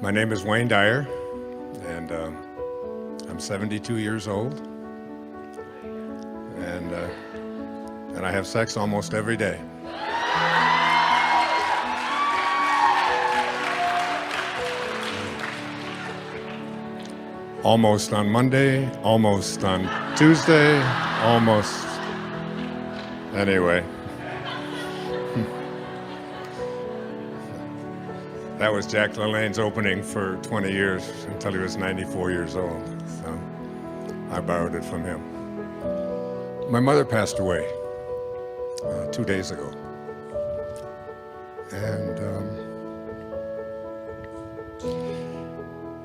My name is Wayne Dyer, and I'm 72 years old, and I have sex almost every day. Almost on Monday, almost on Tuesday, almost. Anyway. That was Jack LaLanne's opening for 20 years until he was 94 years old. So I borrowed it from him. My mother passed away 2 days ago.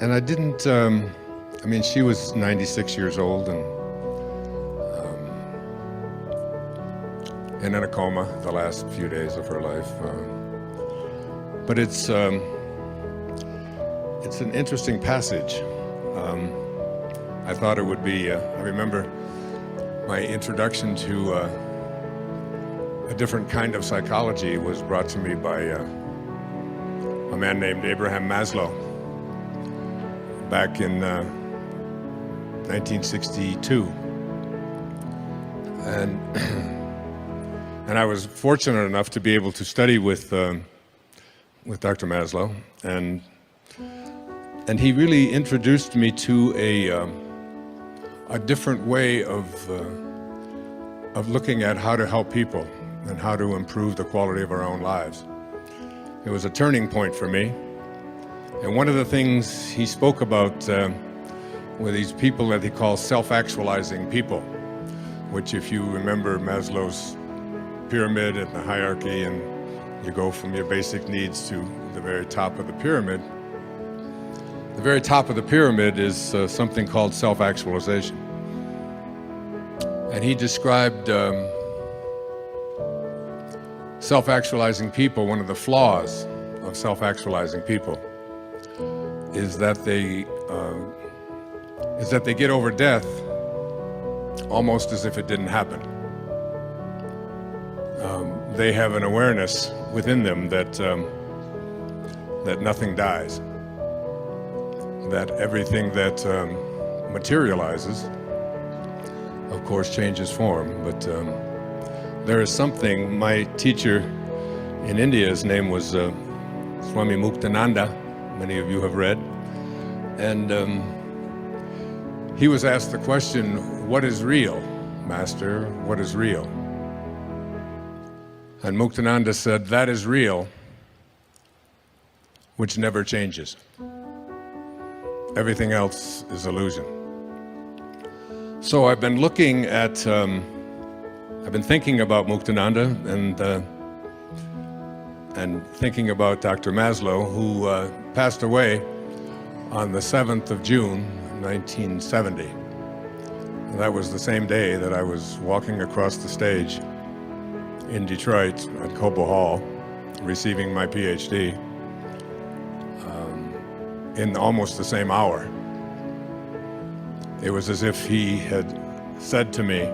And I didn't, she was 96 years old and in a coma the last few days of her life. But it's an interesting passage. I thought it would be, I remember my introduction to a different kind of psychology was brought to me by a man named Abraham Maslow back in 1962. And I was fortunate enough to be able to study with Dr. Maslow, and he really introduced me to a different way of looking at how to help people and how to improve the quality of our own lives. It was a turning point for me, and one of the things he spoke about were these people that he calls self-actualizing people, which, if you remember Maslow's pyramid and the hierarchy, and you go from your basic needs to the very top of the pyramid. The very top of the pyramid is something called self-actualization. And he described self-actualizing people. One of the flaws of self-actualizing people is that they get over death almost as if it didn't happen. They have an awareness within them that nothing dies, that everything that materializes, of course, changes form. But there is something. My teacher in India, his name was Swami Muktananda. Many of you have read, and he was asked the question, "What is real, Master? What is real?" And Muktananda said, "That is real, which never changes. Everything else is illusion." So I've been looking at, I've been thinking about Muktananda and thinking about Dr. Maslow, who passed away on the 7th of June, 1970. And that was the same day that I was walking across the stage in Detroit at Cobo Hall, receiving my PhD in almost the same hour. It was as if he had said to me,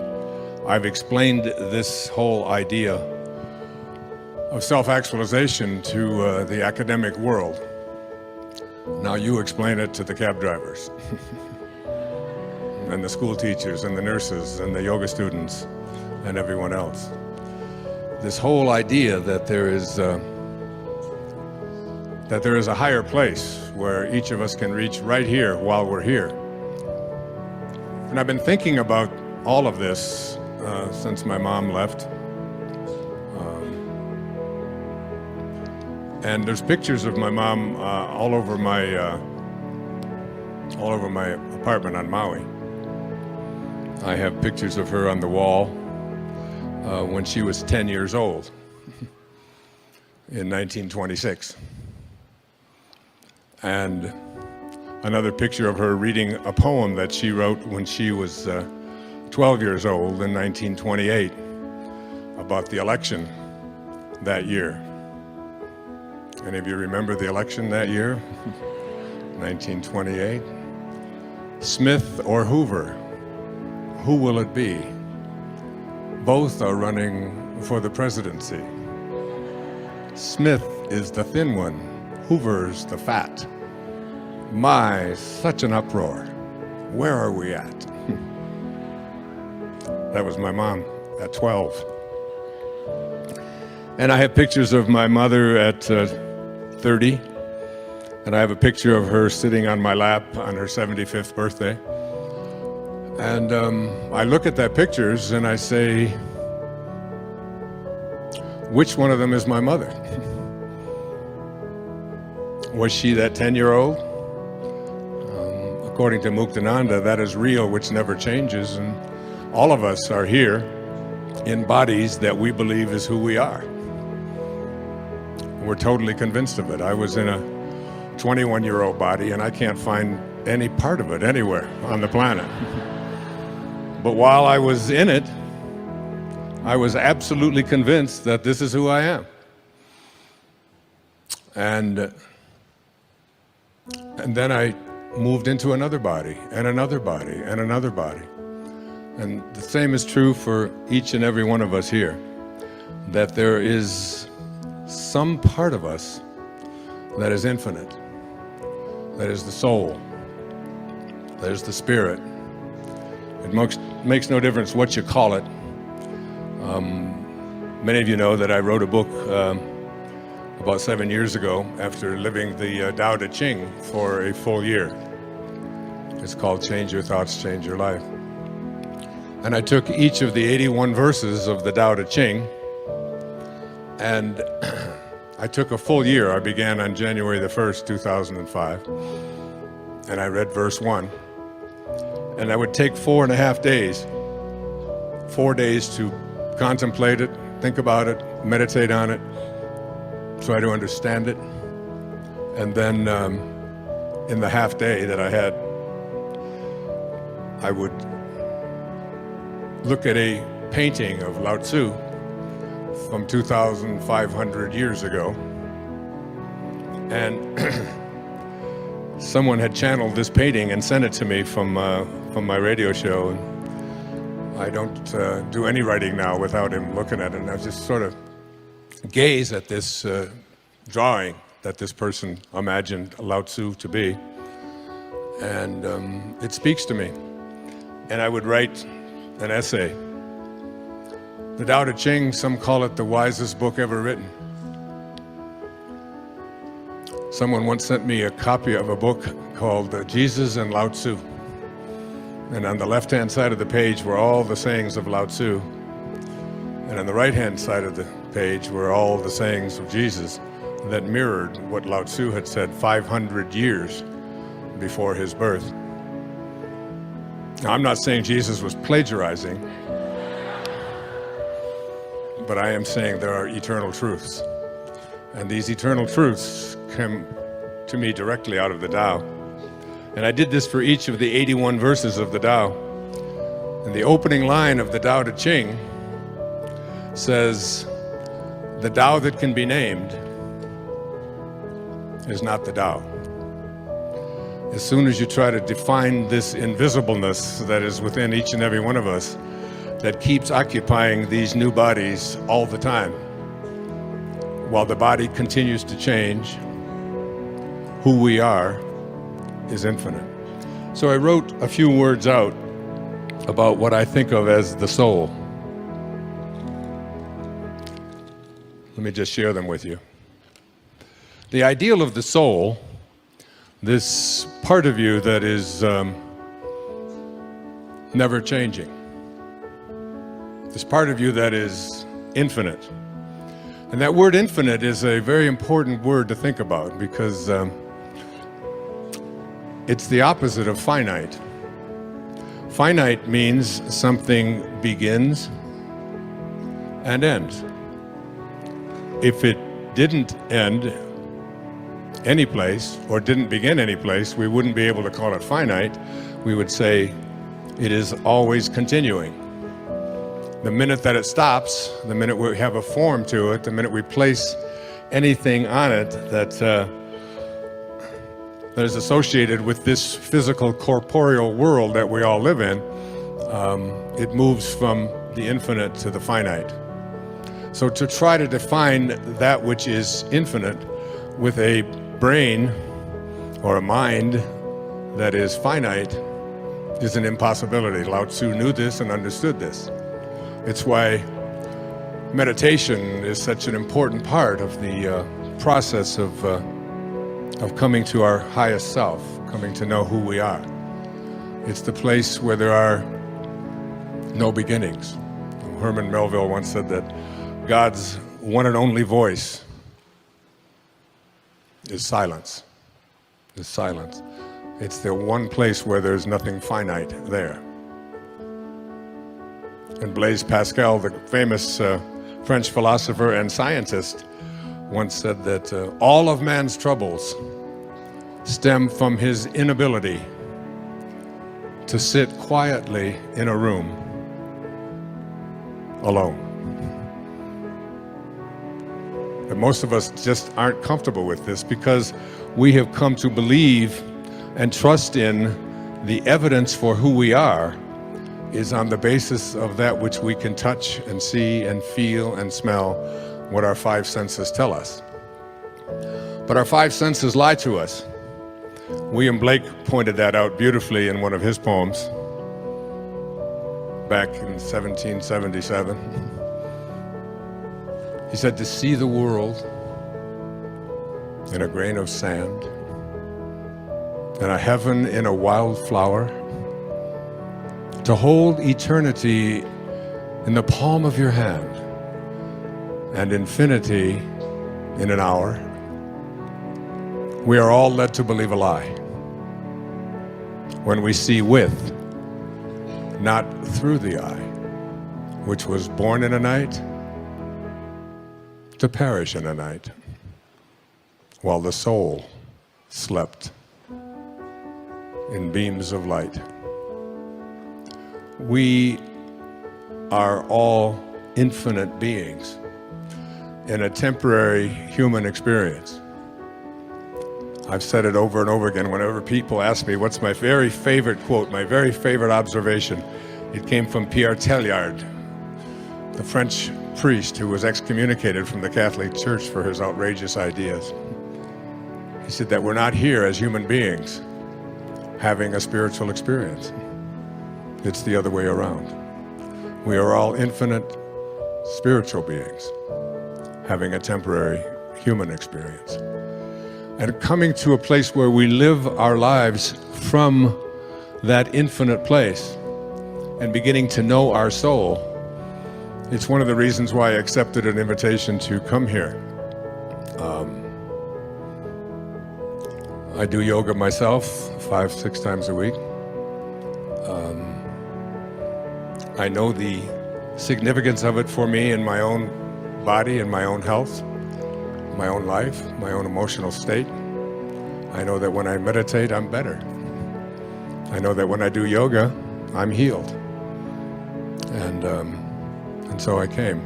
"I've explained this whole idea of self-actualization to the academic world. Now you explain it to the cab drivers and the school teachers and the nurses and the yoga students and everyone else. This whole idea that there is a higher place where each of us can reach right here while we're here." And I've been thinking about all of this since my mom left. And there's pictures of my mom all over my apartment on Maui. I have pictures of her on the wall when she was 10 years old in 1926. And another picture of her reading a poem that she wrote when she was 12 years old in 1928 about the election that year. Any of you remember the election that year? 1928. Smith or Hoover, who will it be? Both are running for the presidency. Smith is the thin one, Hoover's the fat. My, such an uproar. Where are we at? That was my mom at 12. And I have pictures of my mother at 30. And I have a picture of her sitting on my lap on her 75th birthday. And I look at that pictures and I say, which one of them is my mother? Was she that 10-year-old? According to Muktananda, that is real, which never changes. And all of us are here in bodies that we believe is who we are. We're totally convinced of it. I was in a 21-year-old body, and I can't find any part of it anywhere on the planet. But while I was in it, I was absolutely convinced that this is who I am. And then I moved into another body, and another body, and another body. And the same is true for each and every one of us here, that there is some part of us that is infinite, that is the soul, that is the spirit. It makes no difference what you call it. Many of you know that I wrote a book about 7 years ago after living the Tao Te Ching for a full year. It's called Change Your Thoughts, Change Your Life. And I took each of the 81 verses of the Tao Te Ching, and I took a full year. I began on January the 1st, 2005, and I read verse 1. And I would take 4.5 days, 4 days to contemplate it, think about it, meditate on it, try to understand it. And then in the half day that I had, I would look at a painting of Lao Tzu from 2,500 years ago. And someone had channeled this painting and sent it to me from my radio show. And I don't do any writing now without him looking at it. And I just sort of gaze at this drawing that this person imagined Lao Tzu to be. And it speaks to me. And I would write an essay. The Tao Te Ching, some call it the wisest book ever written. Someone once sent me a copy of a book called Jesus and Lao Tzu. And on the left-hand side of the page were all the sayings of Lao Tzu. And on the right-hand side of the page were all the sayings of Jesus that mirrored what Lao Tzu had said 500 years before his birth. Now, I'm not saying Jesus was plagiarizing, but I am saying there are eternal truths. And these eternal truths come to me directly out of the Tao. And I did this for each of the 81 verses of the Tao. And the opening line of the Tao Te Ching says, the Tao that can be named is not the Tao. As soon as you try to define this invisibleness that is within each and every one of us, that keeps occupying these new bodies all the time, while the body continues to change, who we are is infinite. So I wrote a few words out about what I think of as the soul. Let me just share them with you. The ideal of the soul, this part of you that is never changing, this part of you that is infinite. And that word infinite is a very important word to think about, because it's the opposite of finite. Finite means something begins and ends. If it didn't end any place or didn't begin any place, we wouldn't be able to call it finite. We would say it is always continuing. The minute that it stops, the minute we have a form to it, the minute we place anything on it that is associated with this physical corporeal world that we all live in, it moves from the infinite to the finite. So to try to define that which is infinite with a brain or a mind that is finite is an impossibility. Lao Tzu knew this and understood this. It's why meditation is such an important part of the process of coming to our highest self, coming to know who we are. It's the place where there are no beginnings. Herman Melville once said that God's one and only voice is silence. Is silence. It's the one place where there's nothing finite there. And Blaise Pascal, the famous French philosopher and scientist, once said that all of man's troubles stem from his inability to sit quietly in a room alone. And most of us just aren't comfortable with this because we have come to believe and trust in the evidence for who we are is on the basis of that which we can touch and see and feel and smell, what our five senses tell us. But our five senses lie to us. William Blake pointed that out beautifully in one of his poems back in 1777. He said, to see the world in a grain of sand, and a heaven in a wildflower, to hold eternity in the palm of your hand, and infinity in an hour, we are all led to believe a lie when we see with, not through the eye, which was born in a night, to perish in a night, while the soul slept in beams of light. We are all infinite beings in a temporary human experience. I've said it over and over again whenever people ask me what's my very favorite quote, my very favorite observation. It came from Pierre Teilhard, the French priest who was excommunicated from the Catholic Church for his outrageous ideas. He said that we're not here as human beings having a spiritual experience. It's the other way around. We are all infinite spiritual beings having a temporary human experience. And coming to a place where we live our lives from that infinite place and beginning to know our soul, it's one of the reasons why I accepted an invitation to come here. I do yoga myself 5-6 times a week. I know the significance of it for me in my own body and my own health, my own life, my own emotional state. I know that when I meditate, I'm better. I know that when I do yoga, I'm healed. And so I came.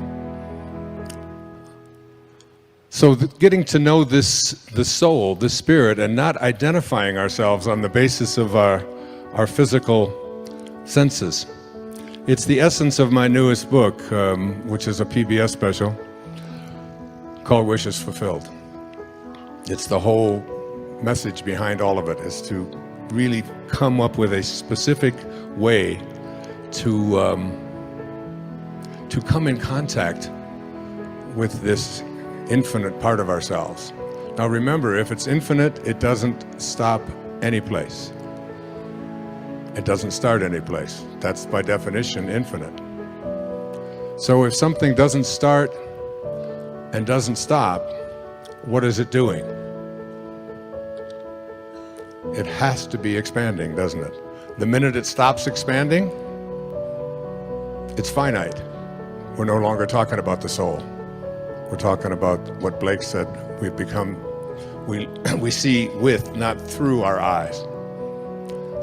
So getting to know the soul, the spirit, and not identifying ourselves on the basis of our physical senses. It's the essence of my newest book, which is a PBS special called Wishes Fulfilled. It's the whole message behind all of it is to really come up with a specific way to come in contact with this infinite part of ourselves. Now remember, if it's infinite, it doesn't stop any place. It doesn't start any place. That's by definition infinite. So if something doesn't start and doesn't stop, what is it doing? It has to be expanding, doesn't it? The minute it stops expanding, it's finite. We're no longer talking about the soul. We're talking about what Blake said, we've become, we see with, not through our eyes.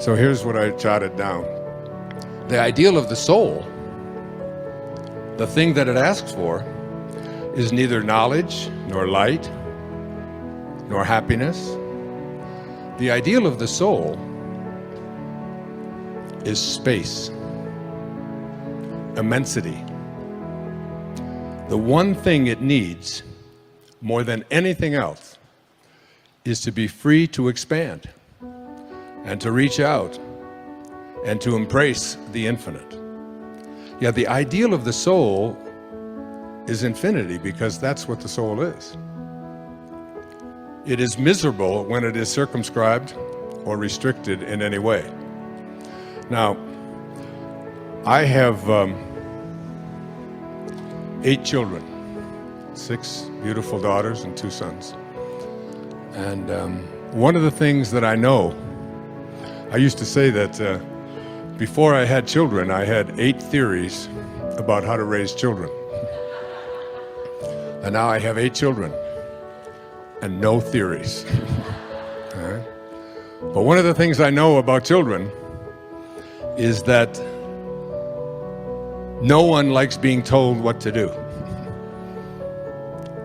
So here's what I jotted down. The ideal of the soul, the thing that it asks for, is neither knowledge, nor light, nor happiness. The ideal of the soul is space, immensity. The one thing it needs more than anything else is to be free to expand and to reach out and to embrace the infinite. Yeah, the ideal of the soul is infinity, because that's what the soul is. It is miserable when it is circumscribed or restricted in any way. Now, I have 8 children, 6 beautiful daughters and 2 sons. And one of the things that I know, I used to say that before I had children, I had 8 theories about how to raise children. And now I have 8 children and no theories. All right? But one of the things I know about children is that no one likes being told what to do.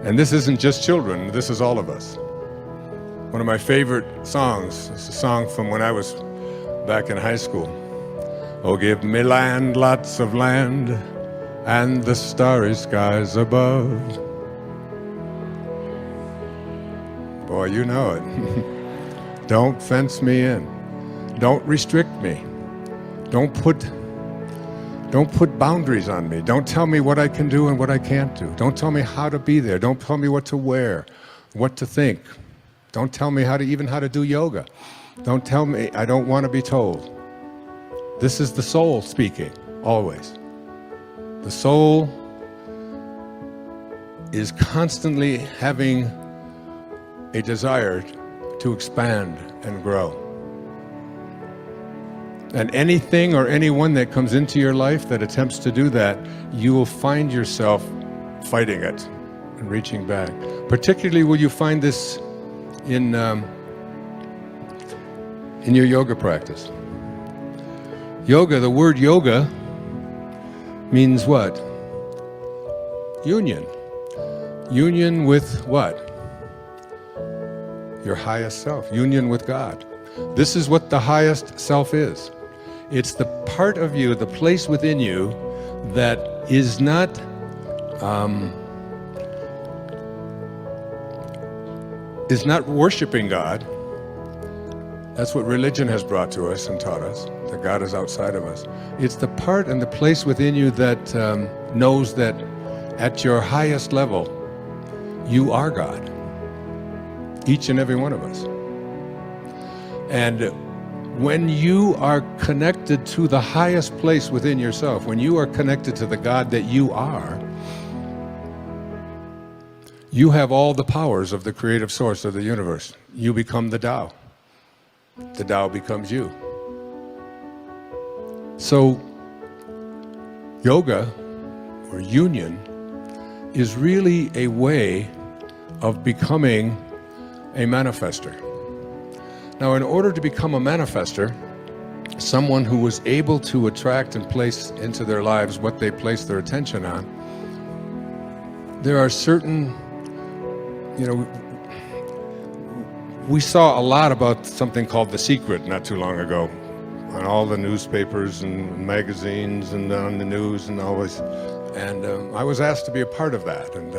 And this isn't just children, this is all of us. One of my favorite songs is a song from when I was back in high school. Oh, give me land, lots of land, and the starry skies above. Boy, you know it. Don't fence me in. Don't restrict me. Don't put boundaries on me. Don't tell me what I can do and what I can't do. Don't tell me how to be there. Don't tell me what to wear, what to think. Don't tell me how to do yoga. Don't tell me, I don't want to be told. This is the soul speaking, always. The soul is constantly having a desire to expand and grow. And anything or anyone that comes into your life that attempts to do that, you will find yourself fighting it and reaching back. Particularly will you find this in your yoga practice. Yoga, the word yoga means what? Union. Union with what? Your highest self. Union with God. This is what the highest self is. It's the part of you, the place within you that is not worshiping God. That's what religion has brought to us and taught us, that God is outside of us. It's the part and the place within you that knows that at your highest level, you are God. Each and every one of us. And when you are connected to the highest place within yourself, when you are connected to the God that you are, you have all the powers of the creative source of the universe. You become the Tao. The Tao becomes you. So, yoga, or union, is really a way of becoming a manifester. Now, in order to become a manifester, someone who was able to attract and place into their lives what they place their attention on, there are certain, we saw a lot about something called The Secret not too long ago, on all the newspapers and magazines and on the news and always. And I was asked to be a part of that, and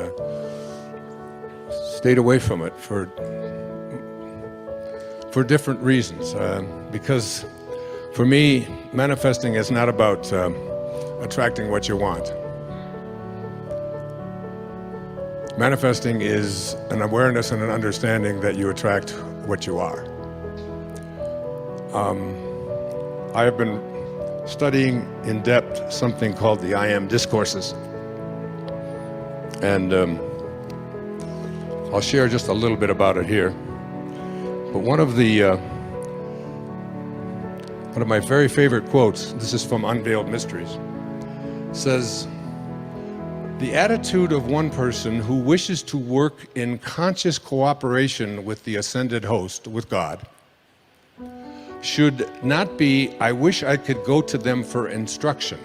stayed away from it for different reasons. Because for me, manifesting is not about attracting what you want. Manifesting is an awareness and an understanding that you attract what you are. I have been studying in depth something called the I Am discourses. And I'll share just a little bit about it here. But one of my very favorite quotes, this is from Unveiled Mysteries, says, "The attitude of one person who wishes to work in conscious cooperation with the ascended host, with God, should not be, I wish I could go to them for instruction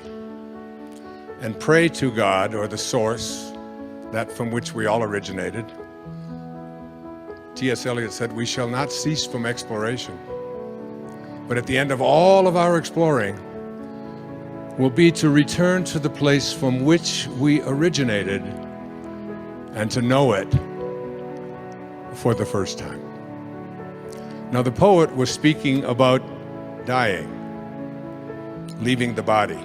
and pray to God or the source, that from which we all originated." T.S. Eliot said, "We shall not cease from exploration. But at the end of all of our exploring will be to return to the place from which we originated and to know it for the first time." Now, the poet was speaking about dying, leaving the body.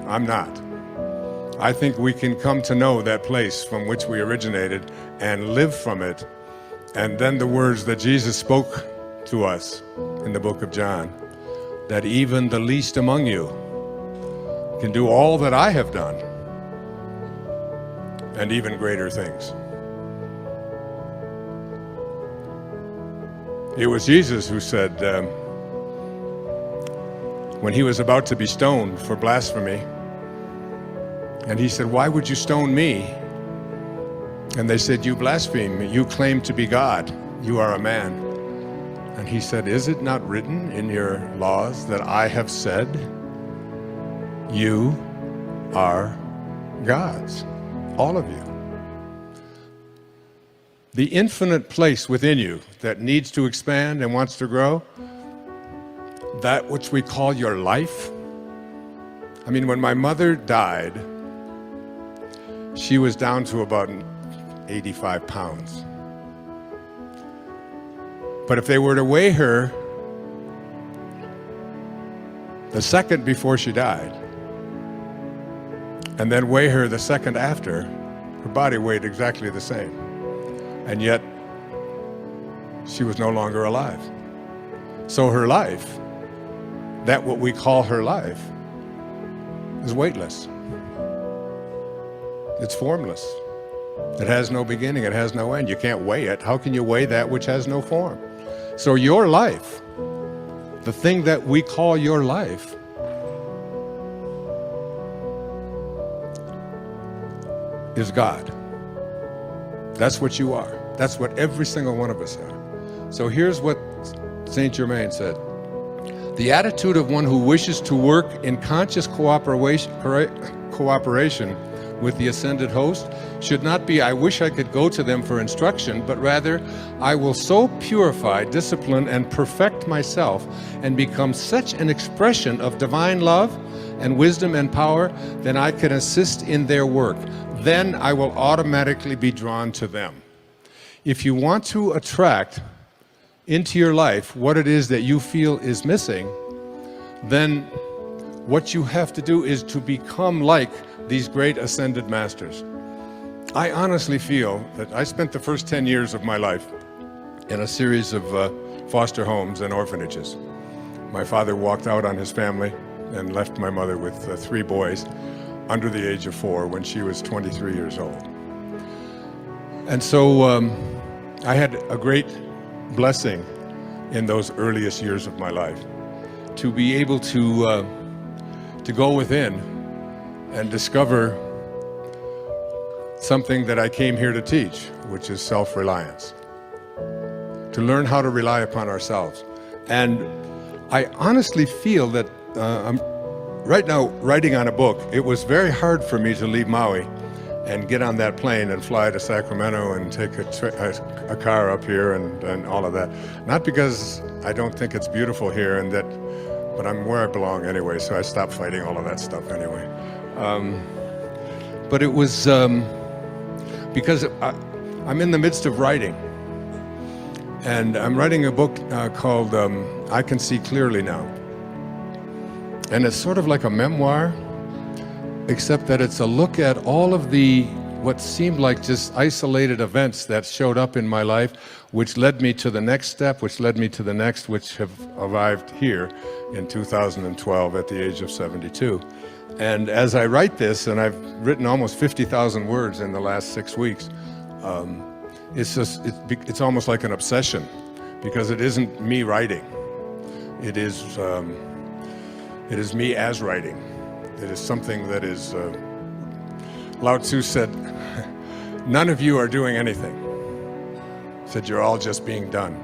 I'm not. I think we can come to know that place from which we originated and live from it. And then the words that Jesus spoke to us in the book of John, that even the least among you can do all that I have done, and even greater things. It was Jesus who said, when he was about to be stoned for blasphemy, and he said, "Why would you stone me?" And they said, "You blaspheme. You claim to be God. You are a man." And he said, "Is it not written in your laws that I have said, you are gods, all of you?" The infinite place within you that needs to expand and wants to grow, that which we call your life. I mean, when my mother died, she was down to about 85 pounds. But if they were to weigh her the second before she died, and then weigh her the second after, her body weighed exactly the same. And yet, she was no longer alive. So her life, that what we call her life, is weightless. It's formless. It has no beginning, it has no end. You can't weigh it. How can you weigh that which has no form? So your life, the thing that we call your life, is God. That's what you are. That's what every single one of us are. So here's what Saint Germain said. The attitude of one who wishes to work in conscious cooperation with the ascended host should not be, "I wish I could go to them for instruction," but rather, "I will so purify, discipline, and perfect myself and become such an expression of divine love and wisdom and power that I can assist in their work. Then I will automatically be drawn to them." If you want to attract into your life what it is that you feel is missing, then what you have to do is to become like these great ascended masters. I honestly feel that I spent the first 10 years of my life in a series of foster homes and orphanages. My father walked out on his family and left my mother with 3 boys under the age of 4 when she was 23 years old. And so I had a great blessing in those earliest years of my life to be able to go within and discover something that I came here to teach, which is self-reliance. To learn how to rely upon ourselves. And I honestly feel that I'm right now writing on a book. It was very hard for me to leave Maui and get on that plane and fly to Sacramento and take a car up here and all of that. Not because I don't think it's beautiful here and that, but I'm where I belong anyway, so I stopped fighting all of that stuff anyway. But it was because I'm in the midst of writing. And I'm writing a book called I Can See Clearly Now. And it's sort of like a memoir, except that it's a look at all of the what seemed like just isolated events that showed up in my life, which led me to the next step, which led me to the next, which have arrived here in 2012 at the age of 72. And as I write this, and I've written almost 50,000 words in the last 6 weeks, it's almost like an obsession, because it isn't me writing. It is me as writing. It is something that is, Lao Tzu said, none of you are doing anything. He said, you're all just being done.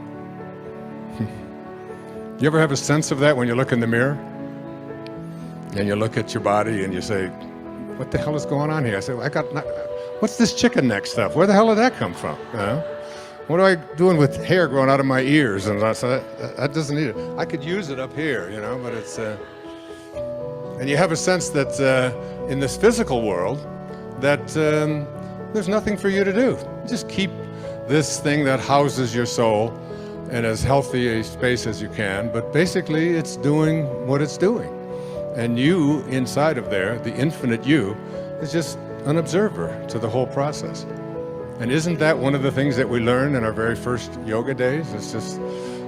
You ever have a sense of that when you look in the mirror? And you look at your body and you say, what the hell is going on here? I say, what's this chicken neck stuff? Where the hell did that come from? What am I doing with hair growing out of my ears? And so that doesn't need it. I could use it up here, but it's... And you have a sense that in this physical world, that there's nothing for you to do. Just keep this thing that houses your soul in as healthy a space as you can, but basically it's doing what it's doing. And you, inside of there, the infinite you, is just an observer to the whole process. And isn't that one of the things that we learn in our very first yoga days? It's just,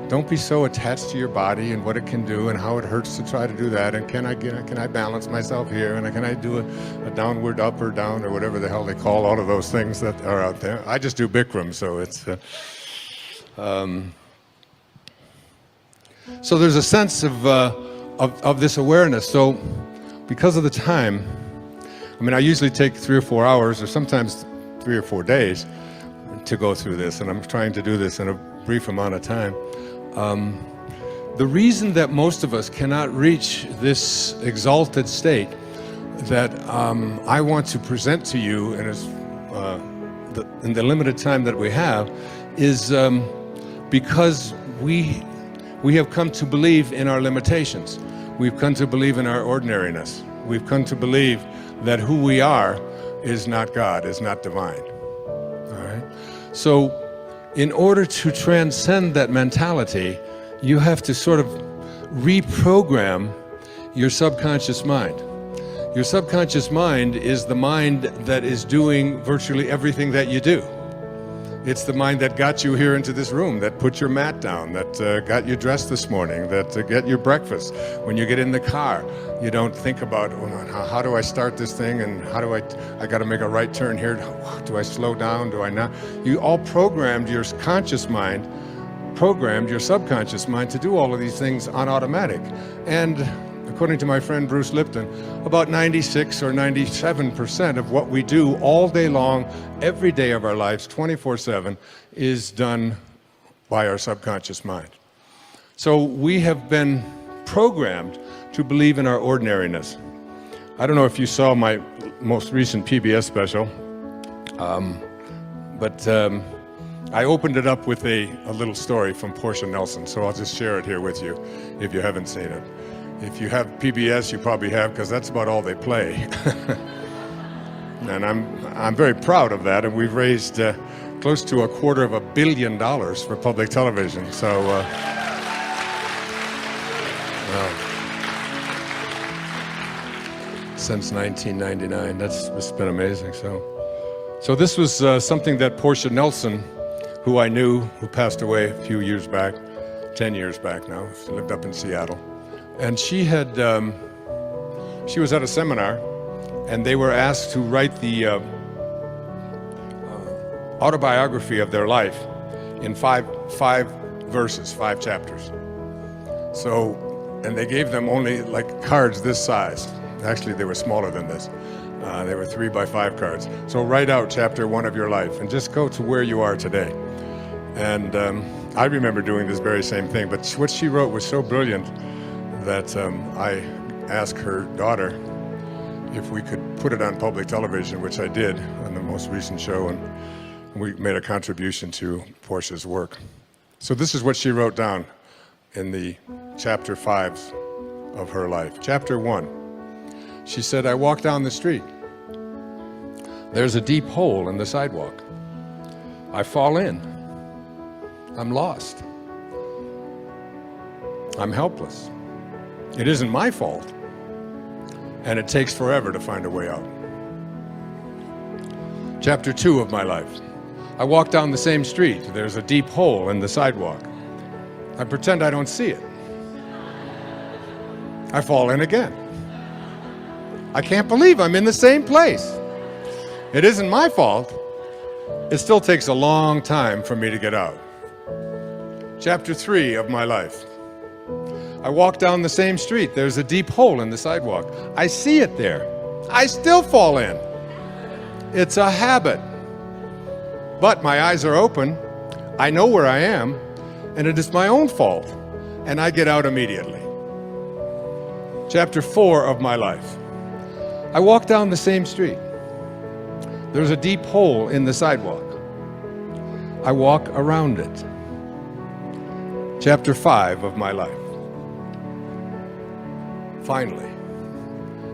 don't be so attached to your body and what it can do and how it hurts to try to do that. And can I balance myself here? And can I do a downward up or down or whatever the hell they call all of those things that are out there? I just do Bikram, so it's... So there's a sense of this awareness. So because of the time, I mean, I usually take 3 or 4 hours, or sometimes 3 or 4 days to go through this, and I'm trying to do this in a brief amount of time. The reason that most of us cannot reach this exalted state that I want to present to you in the limited time that we have is because we have come to believe in our limitations. We've come to believe in our ordinariness. We've come to believe that who we are is not God, is not divine. All right? So in order to transcend that mentality, you have to sort of reprogram your subconscious mind. Your subconscious mind is the mind that is doing virtually everything that you do. It's the mind that got you here into this room, that put your mat down, that got you dressed this morning, that get your breakfast. When you get in the car, you don't think about, oh, how do I start this thing, and how do I got to make a right turn here. Do I slow down? Do I not? You all programmed your conscious mind, programmed your subconscious mind to do all of these things on automatic. And according to my friend Bruce Lipton, about 96 or 97% of what we do all day long, every day of our lives, 24/7, is done by our subconscious mind. So we have been programmed to believe in our ordinariness. I don't know if you saw my most recent PBS special, but I opened it up with a little story from Portia Nelson, so I'll just share it here with you if you haven't seen it. If you have PBS, you probably have, because that's about all they play. And I'm very proud of that, and we've raised close to $250 million for public television. So, since 1999, it's been amazing. So this was something that Portia Nelson, who I knew, who passed away a few years back, 10 years back now, she lived up in Seattle. And she was at a seminar, and they were asked to write the autobiography of their life in five verses, 5 chapters. So, and they gave them only like cards this size. Actually, they were smaller than this. They were 3 by 5 cards. So write out chapter 1 of your life and just go to where you are today. And I remember doing this very same thing, but what she wrote was so brilliant that I asked her daughter if we could put it on public television, which I did on the most recent show, and we made a contribution to Portia's work. So this is what she wrote down in the chapter 5 of her life. Chapter 1, she said, I walk down the street. There's a deep hole in the sidewalk. I fall in. I'm lost. I'm helpless. It isn't my fault, and it takes forever to find a way out. Chapter 2 of my life. I walk down the same street. There's a deep hole in the sidewalk. I pretend I don't see it. I fall in again. I can't believe I'm in the same place. It isn't my fault. It still takes a long time for me to get out. Chapter 3 of my life. I walk down the same street. There's a deep hole in the sidewalk. I see it there. I still fall in. It's a habit. But my eyes are open. I know where I am, and it is my own fault, and I get out immediately. Chapter 4 of my life. I walk down the same street. There's a deep hole in the sidewalk. I walk around it. Chapter 5 of my life. Finally,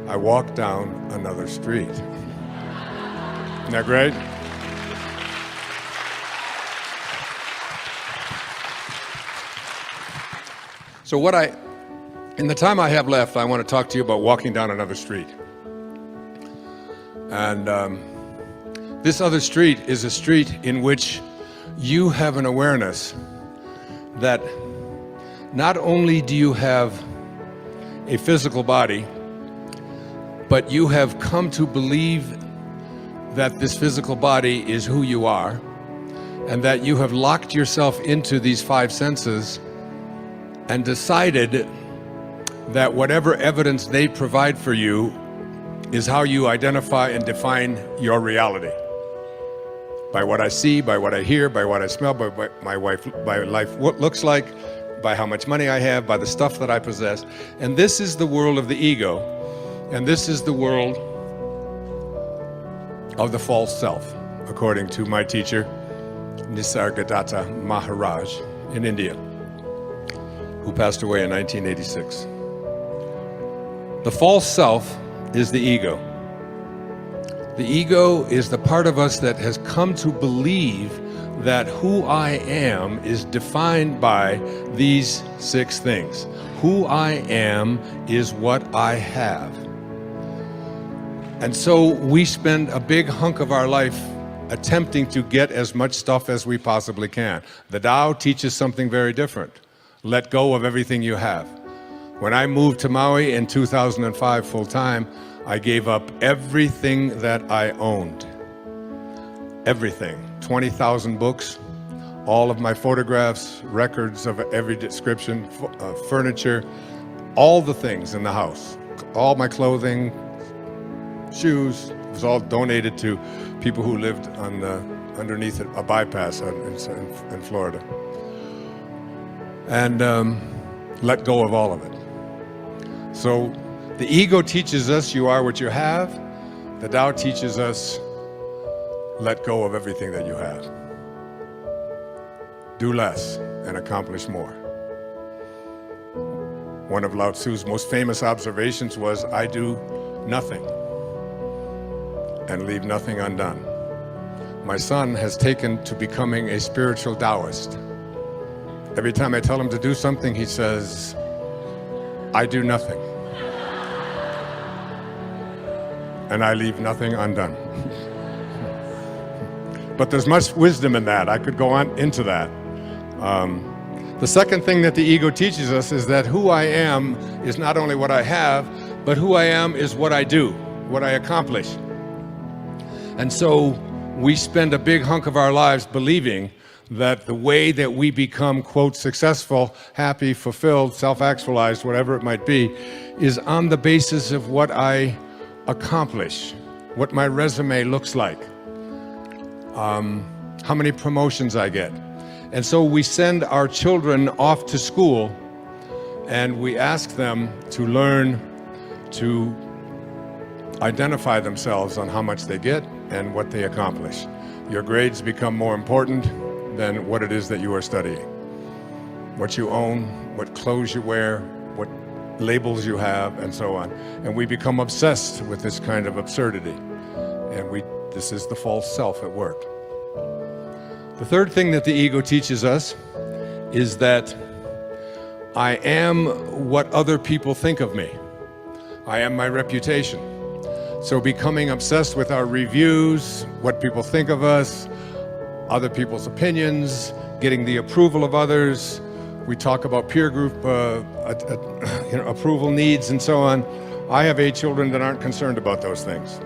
I walk down another street. Isn't that great? So in the time I have left, I want to talk to you about walking down another street. And this other street is a street in which you have an awareness that not only do you have a physical body, but you have come to believe that this physical body is who you are, and that you have locked yourself into these five senses and decided that whatever evidence they provide for you is how you identify and define your reality. By what I see, by what I hear, by what I smell, by what my life looks like, by how much money I have, by the stuff that I possess. And this is the world of the ego, and this is the world of the false self, according to my teacher, Nisargadatta Maharaj in India, who passed away in 1986. The false self is the ego. The ego is the part of us that has come to believe that who I am is defined by these six things. Who I am is what I have. And so we spend a big hunk of our life attempting to get as much stuff as we possibly can. The Tao teaches something very different. Let go of everything you have. When I moved to Maui in 2005 full-time, I gave up everything that I owned. Everything. 20,000 books, all of my photographs, records of every description, furniture, all the things in the house, all my clothing, shoes. It was all donated to people who lived on underneath a bypass in Florida. And let go of all of it. So the ego teaches us you are what you have. The Tao teaches us let go of everything that you have. Do less and accomplish more. One of Lao Tzu's most famous observations was, I do nothing and leave nothing undone. My son has taken to becoming a spiritual Taoist. Every time I tell him to do something, he says, I do nothing. And I leave nothing undone. But there's much wisdom in that. I could go on into that. The second thing that the ego teaches us is that who I am is not only what I have, but who I am is what I do, what I accomplish. And so we spend a big hunk of our lives believing that the way that we become, quote, successful, happy, fulfilled, self-actualized, whatever it might be, is on the basis of what I accomplish, what my resume looks like, how many promotions I get. And so we send our children off to school and we ask them to learn to identify themselves on how much they get and what they accomplish. Your grades become more important than what it is that you are studying. What you own, what clothes you wear, what labels you have, and so on. And we become obsessed with this kind of absurdity. And this is the false self at work. The third thing that the ego teaches us is that I am what other people think of me. I am my reputation. So becoming obsessed with our reviews, what people think of us, other people's opinions, getting the approval of others. We talk about peer group approval needs and so on. I have 8 children that aren't concerned about those things.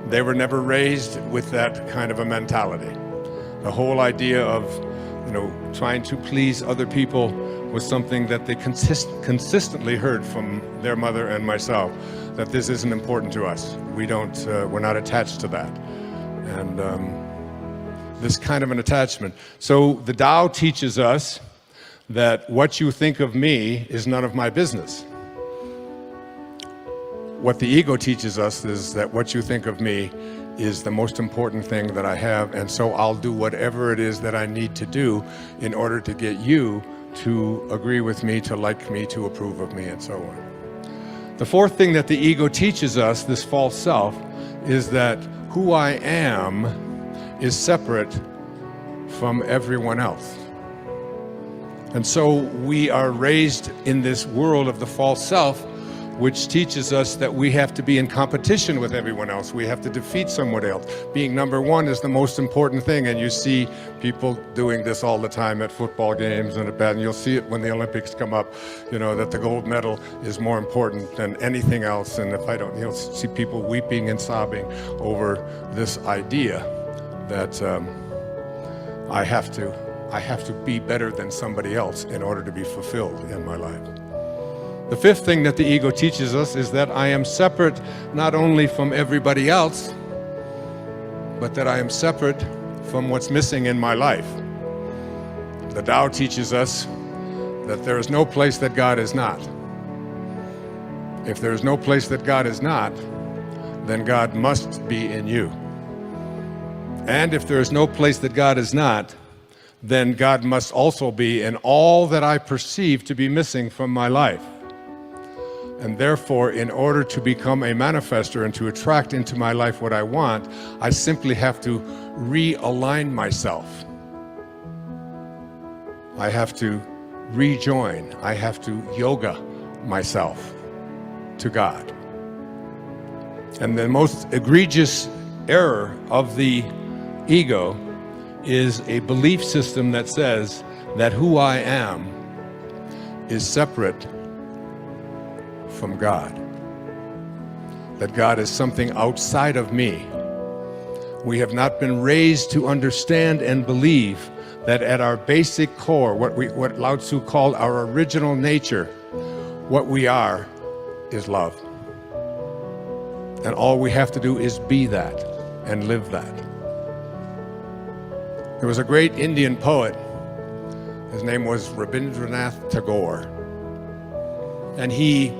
They were never raised with that kind of a mentality. The whole idea of, trying to please other people was something that they consistently heard from their mother and myself, that this isn't important to us. We're not attached to that. And this kind of an attachment. So the Tao teaches us that what you think of me is none of my business. What the ego teaches us is that what you think of me is the most important thing that I have, and so I'll do whatever it is that I need to do in order to get you to agree with me, to like me, to approve of me, and so on. The fourth thing that the ego teaches us, this false self, is that who I am is separate from everyone else. And so we are raised in this world of the false self, which teaches us that we have to be in competition with everyone else. We have to defeat someone else. Being number one is the most important thing, and you see people doing this all the time at football games and and you'll see it when the Olympics come up, that the gold medal is more important than anything else. And you'll see people weeping and sobbing over this idea that I have to be better than somebody else in order to be fulfilled in my life. The fifth thing that the ego teaches us is that I am separate not only from everybody else, but that I am separate from what's missing in my life. The Tao teaches us that there is no place that God is not. If there is no place that God is not, then God must be in you. And if there is no place that God is not, then God must also be in all that I perceive to be missing from my life. And therefore, in order to become a manifester and to attract into my life what I want, I simply have to realign myself. I have to rejoin. I have to yoga myself to God. And the most egregious error of the ego is a belief system that says that who I am is separate from God. That God is something outside of me. We have not been raised to understand and believe that at our basic core, what Lao Tzu called our original nature, what we are is love. And all we have to do is be that and live that. There was a great Indian poet. His name was Rabindranath Tagore. And he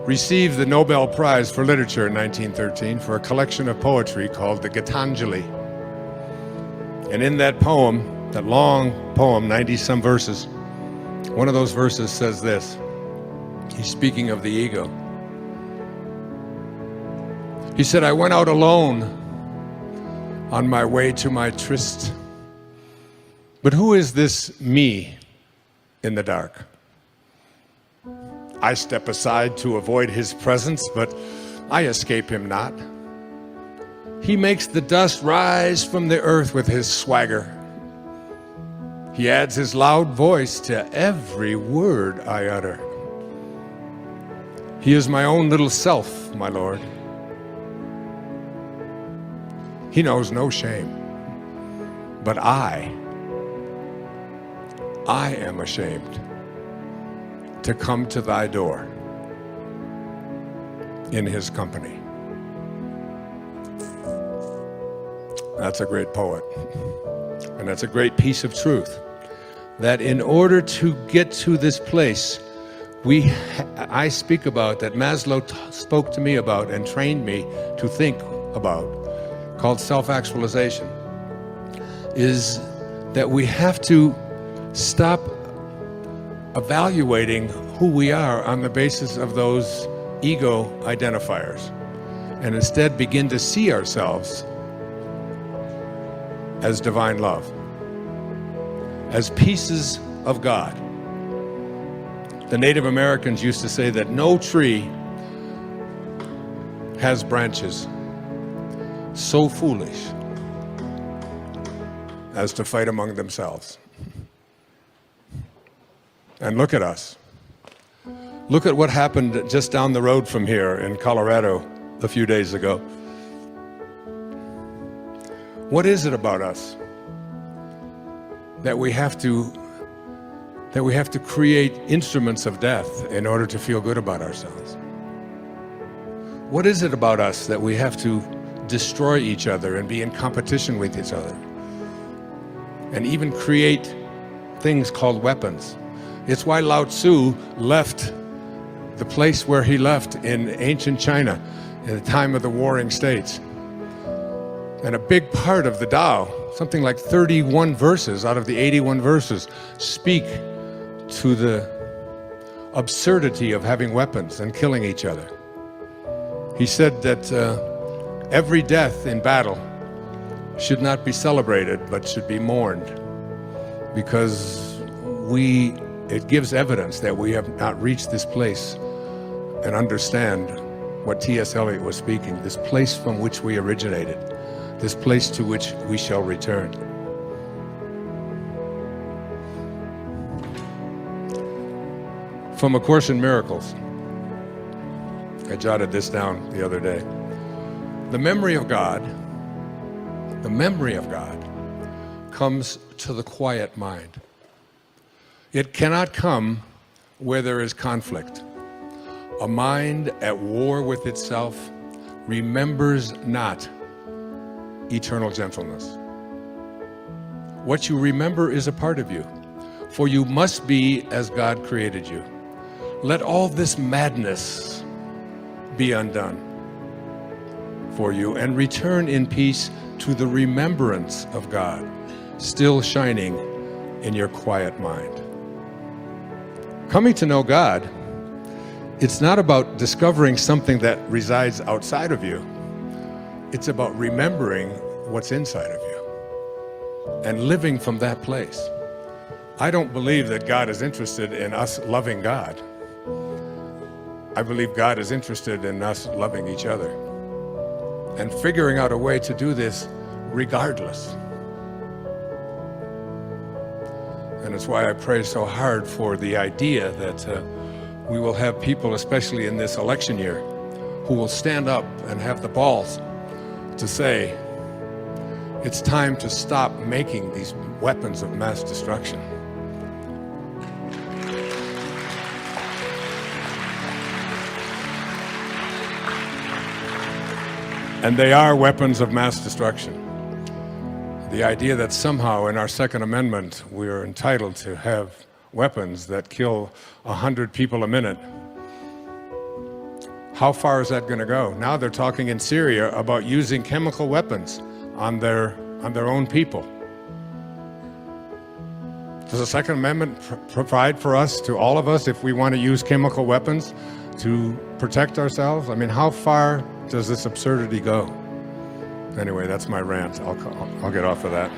received the Nobel Prize for Literature in 1913 for a collection of poetry called the Gitanjali. And in that poem, that long poem, 90-some verses, one of those verses says this. He's speaking of the ego. He said, I went out alone on my way to my tryst. But who is this me in the dark? I step aside to avoid his presence, but I escape him not. He makes the dust rise from the earth with his swagger. He adds his loud voice to every word I utter. He is my own little self, my Lord. He knows no shame, but I am ashamed to come to thy door in his company. That's a great poet. And that's a great piece of truth. That in order to get to this place, I speak about, that Maslow spoke to me about and trained me to think about, called self-actualization, is that we have to stop evaluating who we are on the basis of those ego identifiers, and instead begin to see ourselves as divine love, as pieces of God. The Native Americans used to say that no tree has branches so foolish as to fight among themselves. And look at us. Look at what happened just down the road from here in Colorado a few days ago. What is it about us that we have to create instruments of death in order to feel good about ourselves? What is it about us that we have to destroy each other and be in competition with each other and even create things called weapons? It's why Lao Tzu left the place where he left in ancient China in the time of the Warring States. And a big part of the Tao, something like 31 verses out of the 81 verses, speak to the absurdity of having weapons and killing each other. He said that every death in battle should not be celebrated, but should be mourned, because it gives evidence that we have not reached this place and understand what T.S. Eliot was speaking, this place from which we originated, this place to which we shall return. From A Course in Miracles, I jotted this down the other day. The memory of God comes to the quiet mind. It cannot come where there is conflict. A mind at war with itself remembers not eternal gentleness. What you remember is a part of you, for you must be as God created you. Let all this madness be undone for you, and return in peace to the remembrance of God, still shining in your quiet mind. Coming to know God, it's not about discovering something that resides outside of you. It's about remembering what's inside of you and living from that place. I don't believe that God is interested in us loving God. I believe God is interested in us loving each other and figuring out a way to do this regardless. And it's why I pray so hard for the idea that we will have people, especially in this election year, who will stand up and have the balls to say, it's time to stop making these weapons of mass destruction. And they are weapons of mass destruction. The idea that somehow in our Second Amendment we are entitled to have weapons that kill 100 people a minute. How far is that going to go? Now they're talking in Syria about using chemical weapons on their own people. Does the Second Amendment provide for us, to all of us, if we want to use chemical weapons to protect ourselves? I mean, how far does this absurdity go? Anyway, that's my rant. I'll get off of that.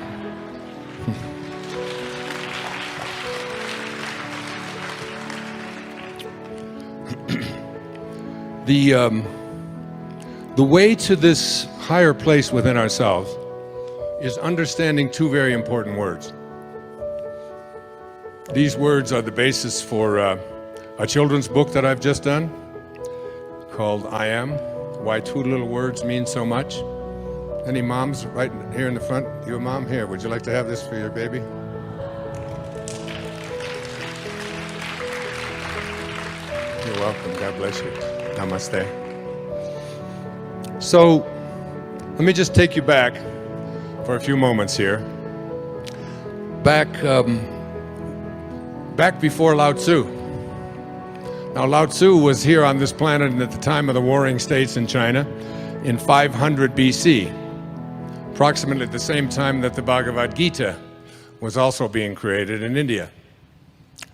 The way to this higher place within ourselves is understanding two very important words. These words are the basis for a children's book that I've just done called I Am, Why Two Little Words Mean So Much. Any moms right here in the front? You a mom? Here, would you like to have this for your baby? You're welcome. God bless you. Namaste. So, let me just take you back for a few moments here. Back before Lao Tzu. Now, Lao Tzu was here on this planet at the time of the Warring States in China in 500 BC, approximately the same time that the Bhagavad Gita was also being created in India,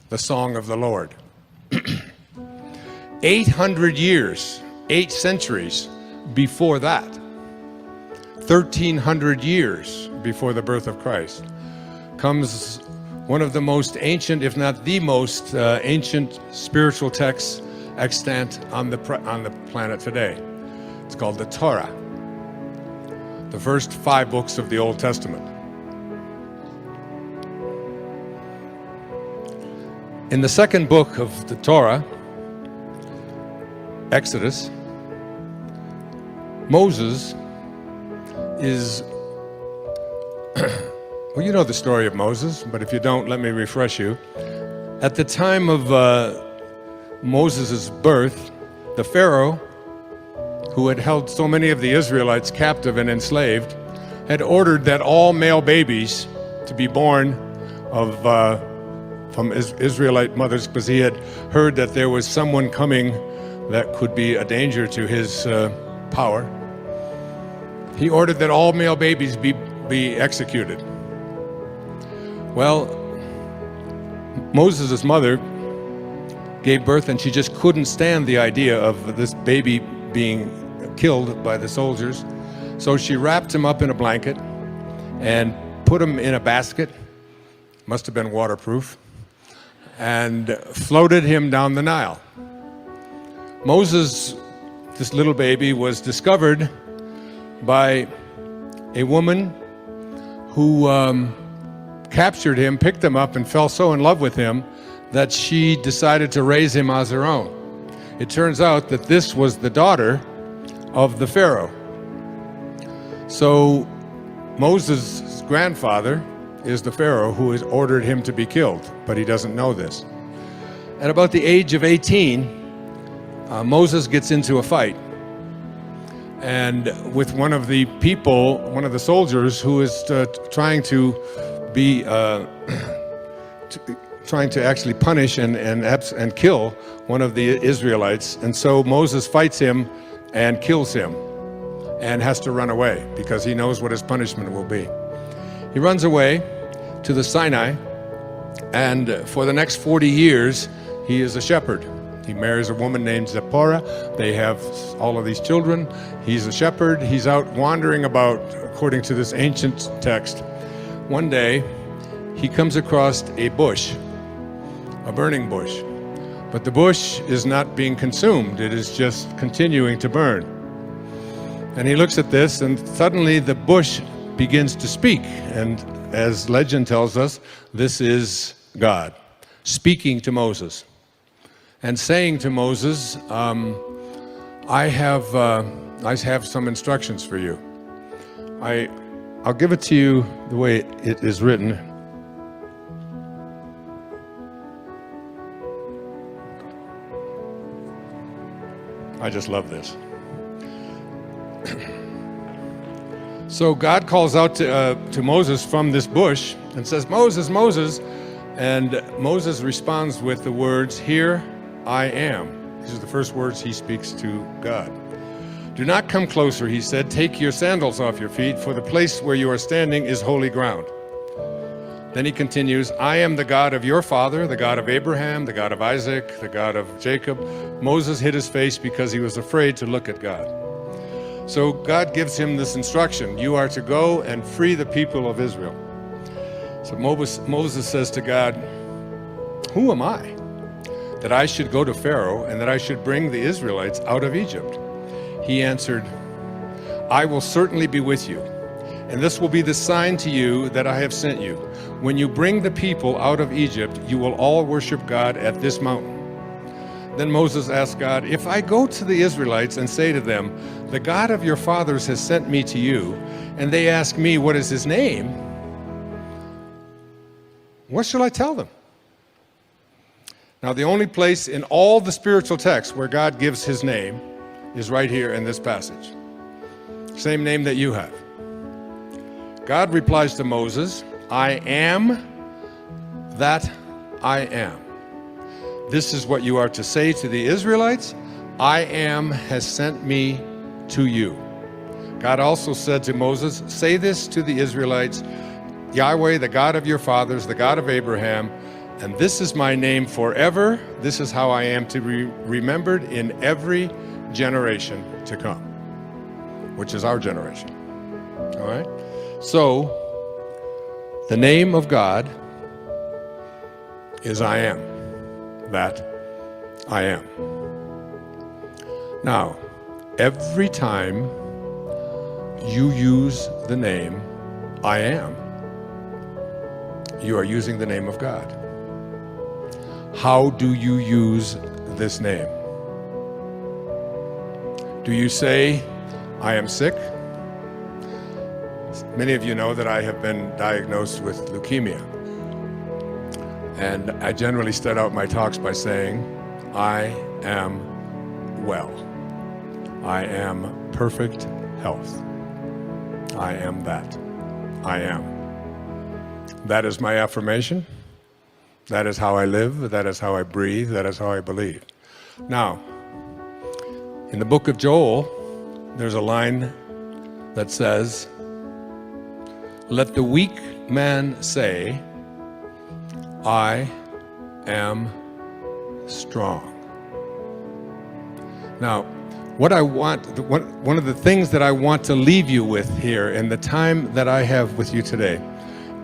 the Song of the Lord. 800 years, 8 centuries before that, 1,300 years before the birth of Christ, comes one of the most ancient, if not the most ancient spiritual texts extant on the planet today. It's called the Torah, the first 5 books of the Old Testament. In the second book of the Torah, Exodus, Moses is, well, you know the story of Moses, but if you don't, let me refresh you. At the time of Moses' birth, the Pharaoh, who had held so many of the Israelites captive and enslaved, had ordered that all male babies to be born from Israelite mothers, because he had heard that there was someone coming that could be a danger to his power. He ordered that all male babies be executed. Well, Moses' mother gave birth, and she just couldn't stand the idea of this baby being killed by the soldiers. So she wrapped him up in a blanket and put him in a basket, must have been waterproof, and floated him down the Nile. Moses, this little baby, was discovered by a woman who captured him, picked him up, and fell so in love with him that she decided to raise him as her own. It turns out that this was the daughter of the Pharaoh. So Moses' grandfather is the Pharaoh who has ordered him to be killed, but he doesn't know this. At about the age of 18, Moses gets into a fight, and with one of the people, one of the soldiers who is trying to actually punish and kill one of the Israelites. And so Moses fights him and kills him and has to run away because he knows what his punishment will be. He runs away to the Sinai, and for the next 40 years he is a shepherd. He marries a woman named Zipporah. They have all of these children. He's a shepherd. He's out wandering about, according to this ancient text. One day he comes across a bush, a burning bush. But the bush is not being consumed. It is just continuing to burn. And he looks at this, and suddenly the bush begins to speak. And as legend tells us, this is God speaking to Moses and saying to Moses, I have some instructions for you. I'll give it to you the way it is written. I just love this. So God calls out to Moses from this bush and says, Moses, Moses. And Moses responds with the words, here I am. These are the first words he speaks to God. Do not come closer, he said. Take your sandals off your feet, for the place where you are standing is holy ground. Then he continues, I am the God of your father, the God of Abraham, the God of Isaac, the God of Jacob. Moses hid his face because he was afraid to look at God. So God gives him this instruction. You are to go and free the people of Israel. So Moses says to God, who am I that I should go to Pharaoh and that I should bring the Israelites out of Egypt? He answered, I will certainly be with you, and this will be the sign to you that I have sent you. When you bring the people out of Egypt, you will all worship God at this mountain. Then Moses asked God, if I go to the Israelites and say to them, the God of your fathers has sent me to you, and they ask me, what is his name? What shall I tell them? Now, the only place in all the spiritual texts where God gives his name is right here in this passage. Same name that you have. God replies to Moses, I am that I am. This is what you are to say to the Israelites. I am has sent me to you. God also said to Moses, say this to the Israelites, Yahweh, the God of your fathers, the God of Abraham, and this is my name forever. This is how I am to be remembered in every generation to come, which is our generation. All right? So, the name of God is I am. That I am. Now, every time you use the name I am, you are using the name of God. How do you use this name? Do you say, I am sick? Many of you know that I have been diagnosed with leukemia. And I generally start out my talks by saying, I am well. I am perfect health. I am that. I am. That is my affirmation. That is how I live. That is how I breathe. That is how I believe. Now, in the book of Joel, there's a line that says, let the weak man say, I am strong. Now, what I want, one of the things that I want to leave you with here in the time that I have with you today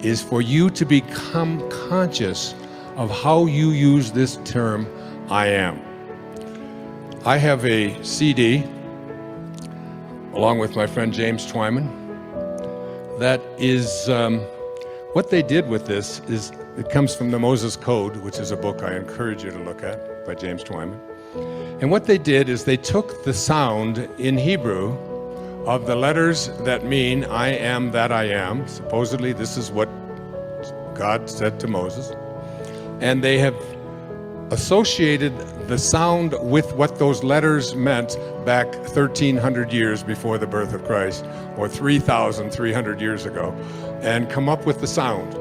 is for you to become conscious of how you use this term, I am. I have a CD, along with my friend James Twyman, that is, what they did with this is, it comes from the Moses Code, which is a book I encourage you to look at, by James Twyman. And what they did is they took the sound in Hebrew of the letters that mean I am that I am. Supposedly this is what God said to Moses. And they have associated the sound with what those letters meant back 1,300 years before the birth of Christ, or 3,300 years ago, and come up with the sound.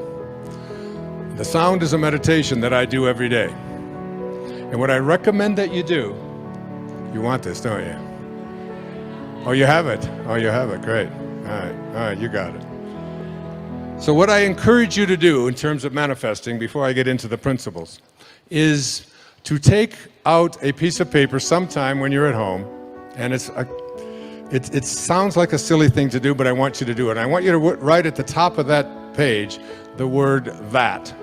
The sound is a meditation that I do every day. And what I recommend that you do, you want this, don't you? Oh, you have it? Oh, you have it, great. All right, you got it. So what I encourage you to do in terms of manifesting, before I get into the principles, is to take out a piece of paper sometime when you're at home, and it sounds like a silly thing to do, but I want you to do it. I want you to write at the top of that page the word that,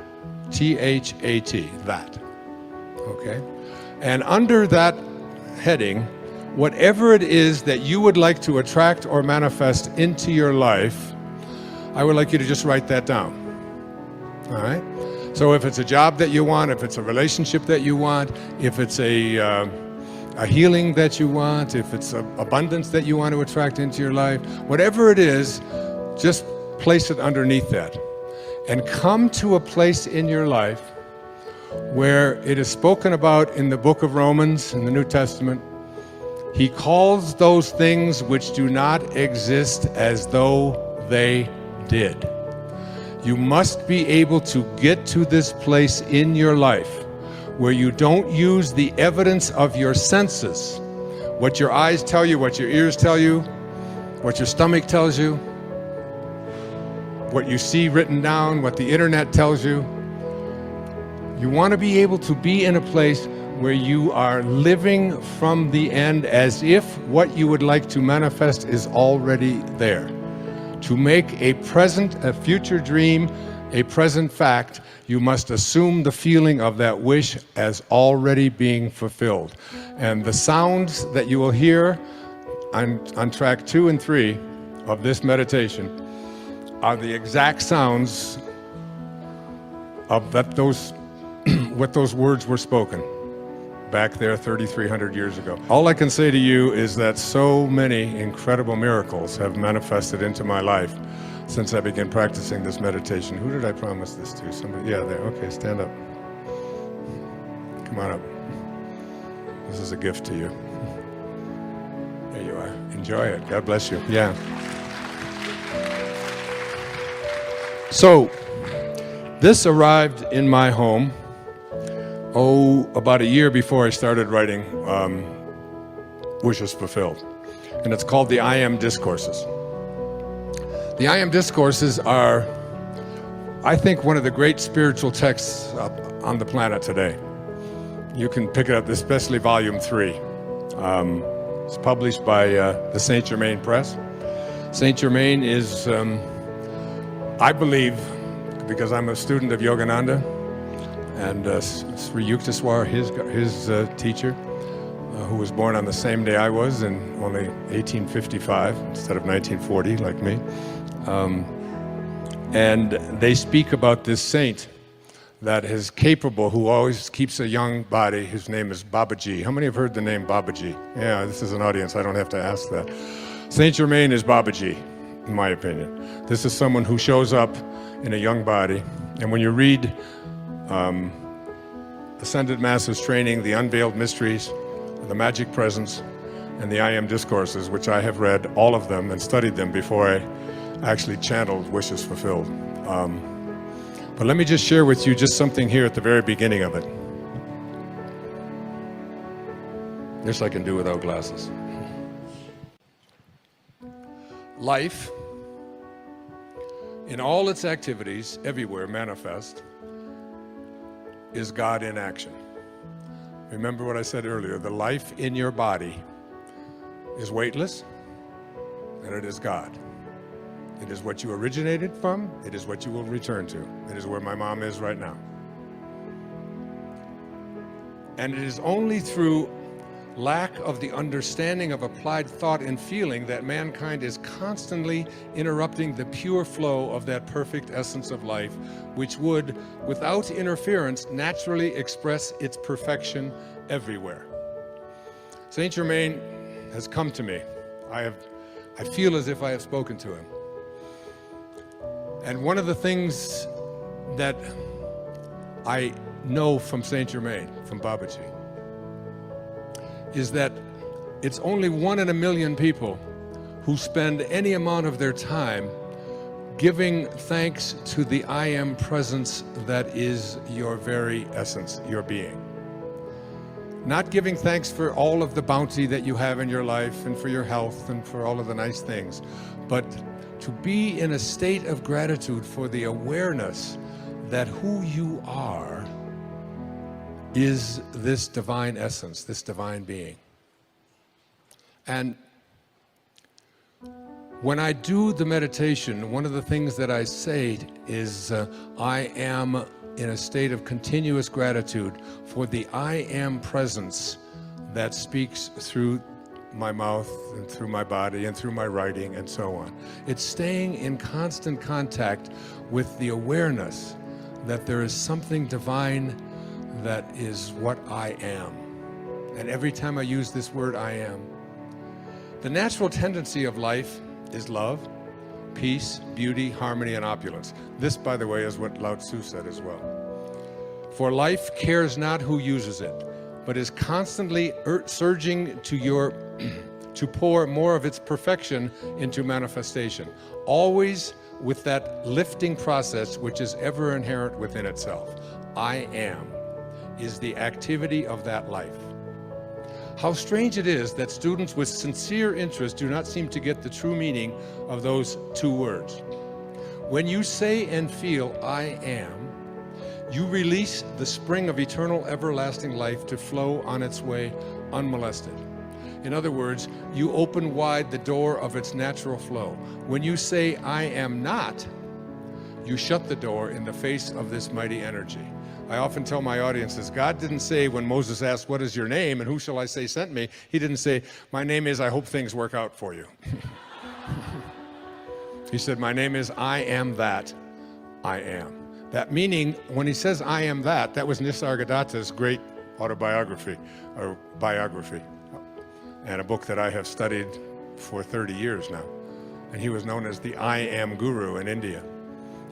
T-H-A-T, that, okay? And under that heading, whatever it is that you would like to attract or manifest into your life, I would like you to just write that down, all right? So if it's a job that you want, if it's a relationship that you want, if it's a healing that you want, if it's abundance that you want to attract into your life, whatever it is, just place it underneath that. And come to a place in your life where it is spoken about in the book of Romans, in the New Testament. He calls those things which do not exist as though they did. You must be able to get to this place in your life where you don't use the evidence of your senses, what your eyes tell you, what your ears tell you, what your stomach tells you, what you see written down, what the internet tells you. You want to be able to be in a place where you are living from the end as if what you would like to manifest is already there. To make a future dream, a present fact, you must assume the feeling of that wish as already being fulfilled. And the sounds that you will hear on track 2 and 3 of this meditation are the exact sounds of what those words were spoken back there 3,300 years ago. All I can say to you is that so many incredible miracles have manifested into my life since I began practicing this meditation. Who did I promise this to? Somebody? Yeah, there. Okay, stand up. Come on up. This is a gift to you. There you are. Enjoy it. God bless you. Yeah. So, this arrived in my home about a year before I started writing Wishes Fulfilled. And it's called the I Am Discourses. The I Am Discourses are, I think, one of the great spiritual texts on the planet today. You can pick it up, especially Volume 3. It's published by the Saint Germain Press. Saint Germain is, I believe, because I'm a student of Yogananda, and Sri Yukteswar, his teacher, who was born on the same day I was in only 1855 instead of 1940, like me. And they speak about this saint that is capable, who always keeps a young body. His name is Babaji. How many have heard the name Babaji? Yeah, this is an audience, I don't have to ask that. Saint Germain is Babaji, in my opinion. This is someone who shows up in a young body. And when you read Ascended Masters Training, The Unveiled Mysteries, The Magic Presence, and the I Am Discourses, which I have read all of them and studied them before I actually channeled Wishes Fulfilled. But let me just share with you just something here at the very beginning of it. This I can do without glasses. Life, in all its activities, everywhere manifest, is God in action. Remember what I said earlier, the life in your body is weightless, and it is God. It is what you originated from, it is what you will return to. It is where my mom is right now. And it is only through lack of the understanding of applied thought and feeling that mankind is constantly interrupting the pure flow of that perfect essence of life, which would, without interference, naturally express its perfection everywhere. Saint Germain has come to me. I feel as if I have spoken to him. And one of the things that I know from Saint Germain, from Babaji, is that it's only 1 in a million people who spend any amount of their time giving thanks to the I Am presence that is your very essence, your being. Not giving thanks for all of the bounty that you have in your life and for your health and for all of the nice things, but to be in a state of gratitude for the awareness that who you are is this divine essence, this divine being. And when I do the meditation, one of the things that I say is I am in a state of continuous gratitude for the I am presence that speaks through my mouth and through my body and through my writing and so on. It's staying in constant contact with the awareness that there is something divine that is what I am. And every time I use this word, I am. The natural tendency of life is love, peace, beauty, harmony, and opulence. This, by the way, is what Lao Tzu said as well. For life cares not who uses it, but is constantly surging to pour more of its perfection into manifestation, always with that lifting process which is ever inherent within itself. I am is the activity of that life. How strange it is that students with sincere interest do not seem to get the true meaning of those two words. When you say and feel, I am, you release the spring of eternal everlasting life to flow on its way unmolested. In other words, you open wide the door of its natural flow. When you say, I am not, you shut the door in the face of this mighty energy. I often tell my audiences, God didn't say when Moses asked, what is your name and who shall I say sent me? He didn't say, my name is, I hope things work out for you. He said, my name is, I am that I am. That meaning, when he says, I am that, that was Nisargadatta's great autobiography, or biography, and a book that I have studied for 30 years now. And he was known as the I am guru in India.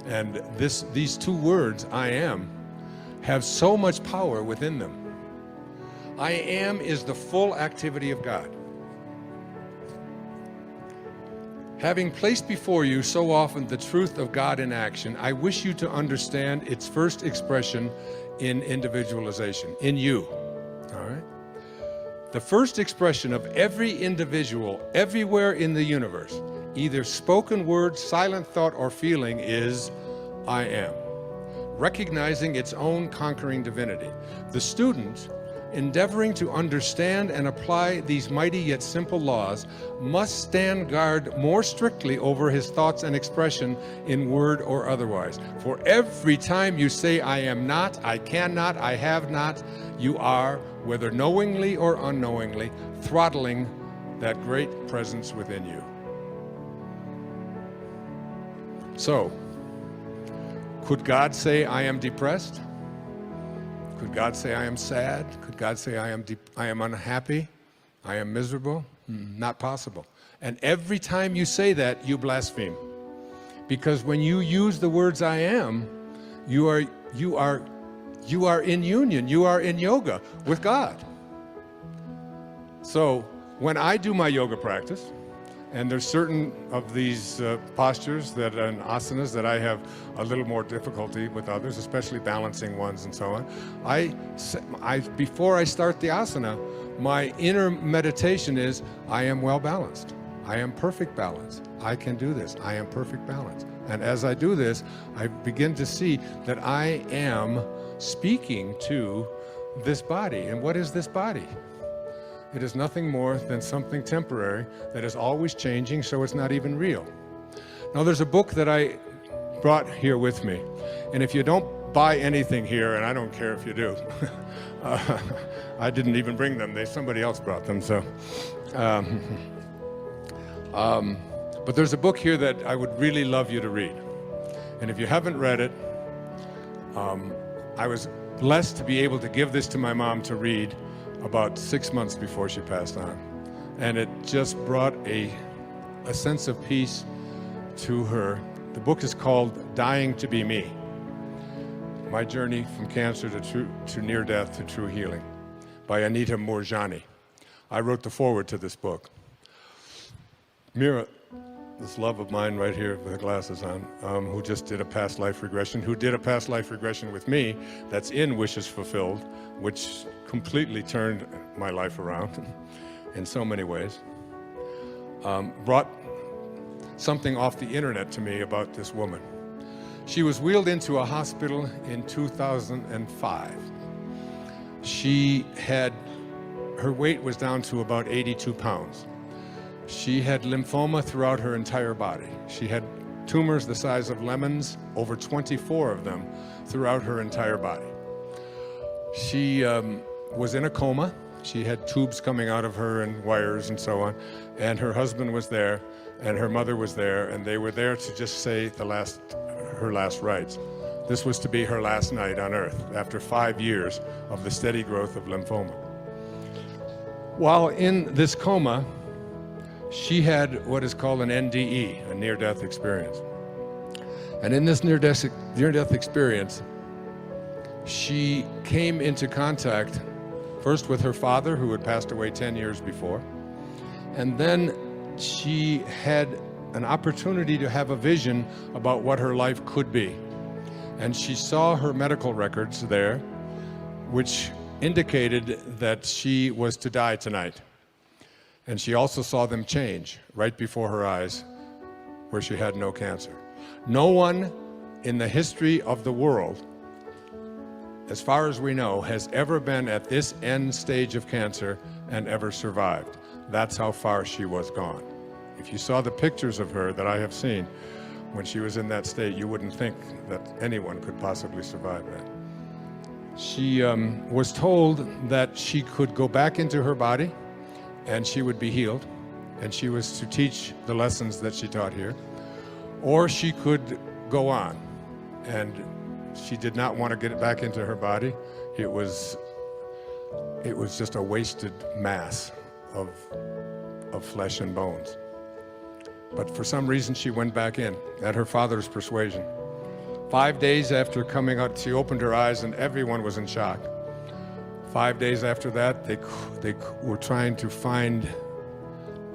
And these two words, I am, have so much power within them. I am is the full activity of God. Having placed before you so often the truth of God in action, I wish you to understand its first expression in individualization, in you, all right? The first expression of every individual everywhere in the universe, either spoken word, silent thought, or feeling, is I am, recognizing its own conquering divinity. The student, endeavoring to understand and apply these mighty yet simple laws, must stand guard more strictly over his thoughts and expression in word or otherwise. For every time you say, I am not, I cannot, I have not, you are, whether knowingly or unknowingly, throttling that great presence within you. So, could God say, I am depressed? Could God say, I am sad? Could God say, I am unhappy? I am miserable? Not possible. And every time you say that, you blaspheme. Because when you use the words I am, you are in union, you are in yoga with God. So when I do my yoga practice, and there's certain of these postures and asanas that I have a little more difficulty with others, especially balancing ones and so on. Before I start the asana, my inner meditation is, I am well balanced. I am perfect balance. I can do this. I am perfect balance. And as I do this, I begin to see that I am speaking to this body. And what is this body? It is nothing more than something temporary that is always changing, so it's not even real. Now, there's a book that I brought here with me, and if you don't buy anything here, and I don't care if you do. I didn't even bring them. Somebody else brought them. So, but there's a book here that I would really love you to read. And if you haven't read it, I was blessed to be able to give this to my mom to read about 6 months before she passed on. And it just brought a sense of peace to her. The book is called Dying to Be Me: My Journey from Cancer to Near Death to True Healing, by Anita Moorjani. I wrote the foreword to this book. Mira, this love of mine right here with the glasses on, who just did a past life regression, with me, that's in Wishes Fulfilled, which completely turned my life around in so many ways, brought something off the internet to me about this woman. She was wheeled into a hospital in 2005. Her weight was down to about 82 pounds. She had lymphoma throughout her entire body. She had tumors the size of lemons, over 24 of them, throughout her entire body. She was in a coma. She had tubes coming out of her and wires and so on. And her husband was there, and her mother was there, and they were there to just say her last rites. This was to be her last night on earth after 5 years of the steady growth of lymphoma. While in this coma, she had what is called an NDE, a near-death experience. And in this near-death experience, she came into contact first with her father, who had passed away 10 years before, and then she had an opportunity to have a vision about what her life could be. And she saw her medical records there, which indicated that she was to die tonight. And she also saw them change right before her eyes, where she had no cancer. No one in the history of the world, as far as we know, has ever been at this end stage of cancer and ever survived. That's how far she was gone. If you saw the pictures of her that I have seen when she was in that state, you wouldn't think that anyone could possibly survive that. She was told that she could go back into her body and she would be healed, and she was to teach the lessons that she taught here, or she could go on. And she did not want to get back into her body. It was just a wasted mass of flesh and bones. But for some reason, she went back in at her father's persuasion. 5 days after coming out, she opened her eyes and everyone was in shock. 5 days after that, they were trying to find,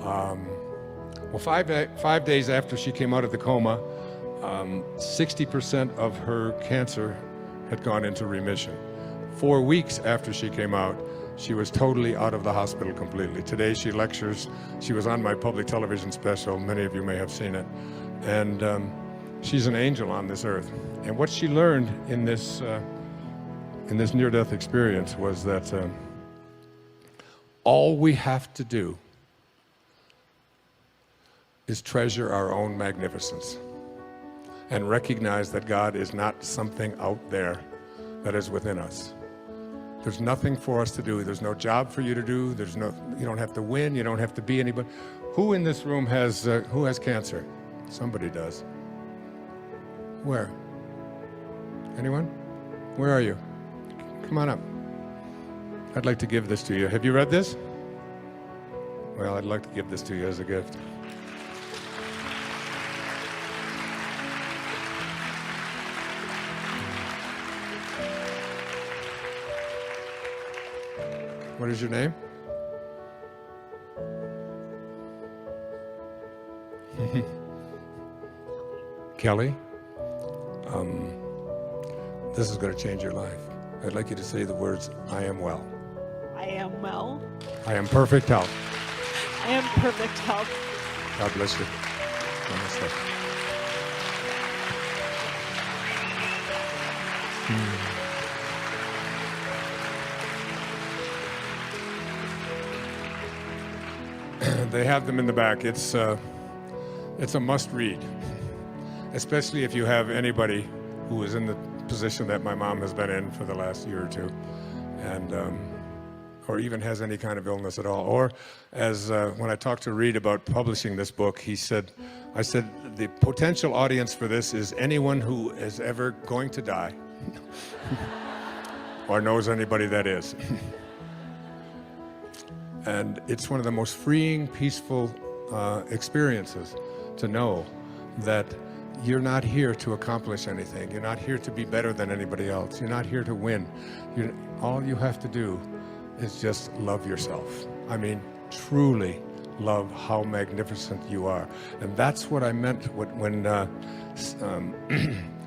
5 days after she came out of the coma, 60% of her cancer had gone into remission. 4 weeks after she came out, she was totally out of the hospital completely. Today she lectures. She was on my public television special. Many of you may have seen it. And she's an angel on this earth. And what she learned in this near-death experience was that all we have to do is treasure our own magnificence and recognize that God is not something out there that is within us. There's nothing for us to do. There's no job for you to do. You don't have to win. You don't have to be anybody. Who in this room has cancer? Somebody does. Where? Anyone? Where are you? Come on up. I'd like to give this to you. Have you read this? Well, I'd like to give this to you as a gift. What is your name? Kelly. This is going to change your life. I'd like you to say the words, I am well. I am well. I am perfect health. I am perfect health. God bless you. Namaste. They have them in the back. It's a must read, especially if you have anybody who is in the position that my mom has been in for the last year or two, and or even has any kind of illness at all. Or as when I talked to Reed about publishing this book, I said, the potential audience for this is anyone who is ever going to die or knows anybody that is. And it's one of the most freeing, peaceful experiences to know that you're not here to accomplish anything. You're not here to be better than anybody else. You're not here to win. All you have to do is just love yourself. I mean, truly love how magnificent you are. And that's what I meant when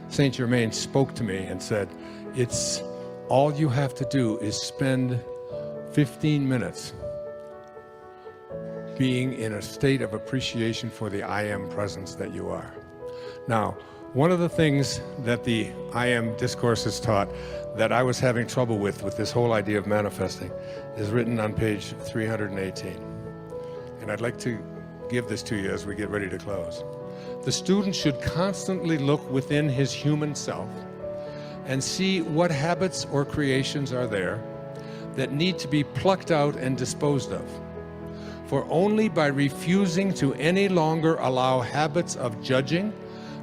Saint Germain spoke to me and said, it's all you have to do is spend 15 minutes being in a state of appreciation for the I am presence that you are. Now, one of the things that the I am discourse has taught that I was having trouble with this whole idea of manifesting is written on page 318. And I'd like to give this to you as we get ready to close. The student should constantly look within his human self and see what habits or creations are there that need to be plucked out and disposed of. For only by refusing to any longer allow habits of judging,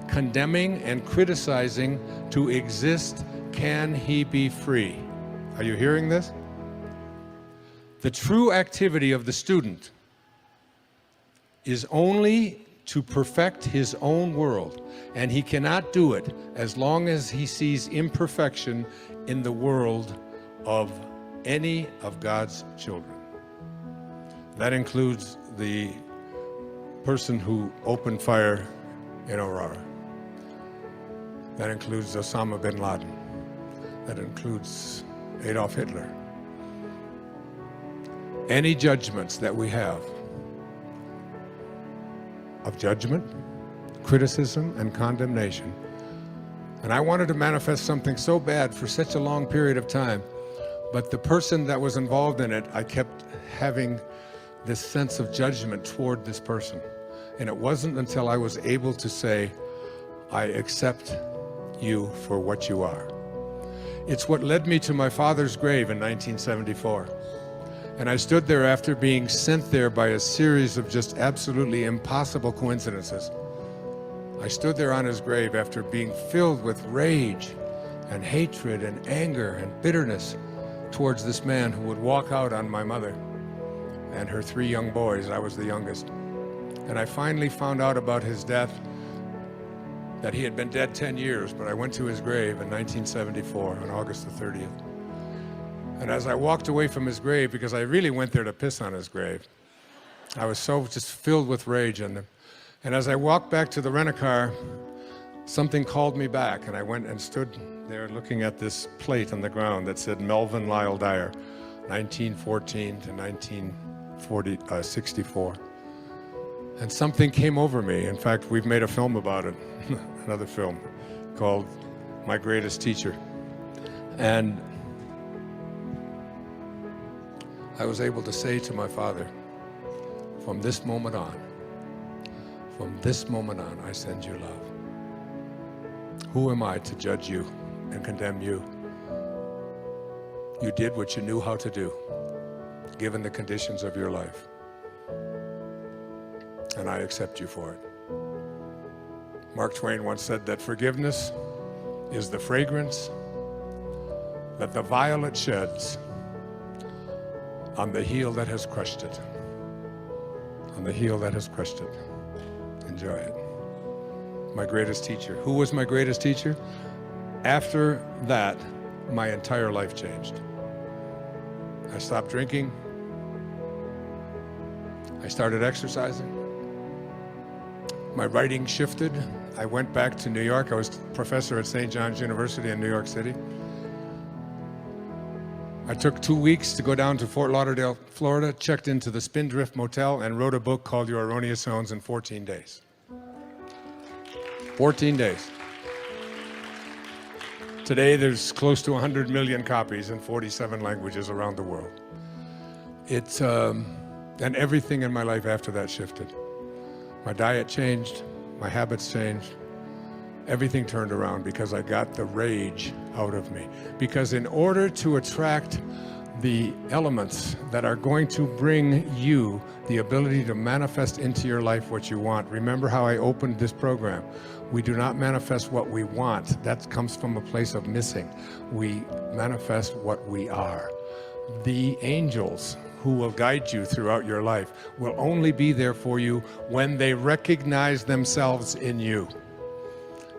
condemning, and criticizing to exist can he be free. Are you hearing this? The true activity of the student is only to perfect his own world, and he cannot do it as long as he sees imperfection in the world of any of God's children. That includes the person who opened fire in Aurora. That includes Osama bin Laden. That includes Adolf Hitler. Any judgments that we have of judgment, criticism, and condemnation. And I wanted to manifest something so bad for such a long period of time, but the person that was involved in it, I kept having this sense of judgment toward this person. And it wasn't until I was able to say, I accept you for what you are. It's what led me to my father's grave in 1974. And I stood there after being sent there by a series of just absolutely impossible coincidences. I stood there on his grave after being filled with rage and hatred and anger and bitterness towards this man who would walk out on my mother and her 3 young boys. I was the youngest. And I finally found out about his death, that he had been dead 10 years, but I went to his grave in 1974 on August the 30th. And as I walked away from his grave, because I really went there to piss on his grave, I was so just filled with rage. And as I walked back to the rent-a-car, something called me back, and I went and stood there looking at this plate on the ground that said Melvin Lyle Dyer, 1914 to 1964. And something came over me. In fact, we've made a film about it, another film called My Greatest Teacher. And I was able to say to my father, from this moment on, I send you love. Who am I to judge you and condemn you? You did what you knew how to do, given the conditions of your life. And I accept you for it. Mark Twain once said that forgiveness is the fragrance that the violet sheds on the heel that has crushed it. On the heel that has crushed it. Enjoy it. My greatest teacher. Who was my greatest teacher? After that, my entire life changed. I stopped drinking. I started exercising. My writing shifted. I went back to New York. I was professor at St. John's University in New York City. I took 2 weeks to go down to Fort Lauderdale, Florida, checked into the Spindrift Motel, and wrote a book called Your Erroneous Zones in 14 days. 14 days. Today, there's close to 100 million copies in 47 languages around the world. It's, and everything in my life after that shifted. My diet changed, my habits changed, everything turned around because I got the rage out of me. Because in order to attract the elements that are going to bring you the ability to manifest into your life what you want. Remember how I opened this program. We do not manifest what we want. That comes from a place of missing. We manifest what we are. The angels who will guide you throughout your life will only be there for you when they recognize themselves in you.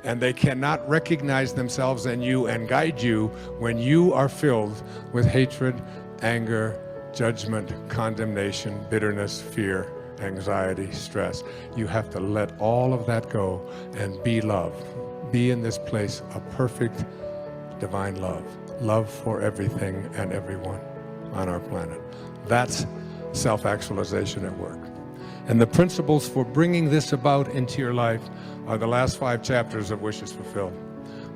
And they cannot recognize themselves in you and guide you when you are filled with hatred, anger, judgment, condemnation, bitterness, fear, anxiety, stress. You have to let all of that go and be love. Be in this place of perfect divine love. Love for everything and everyone on our planet. That's self-actualization at work. And the principles for bringing this about into your life are the last 5 chapters of Wishes Fulfilled.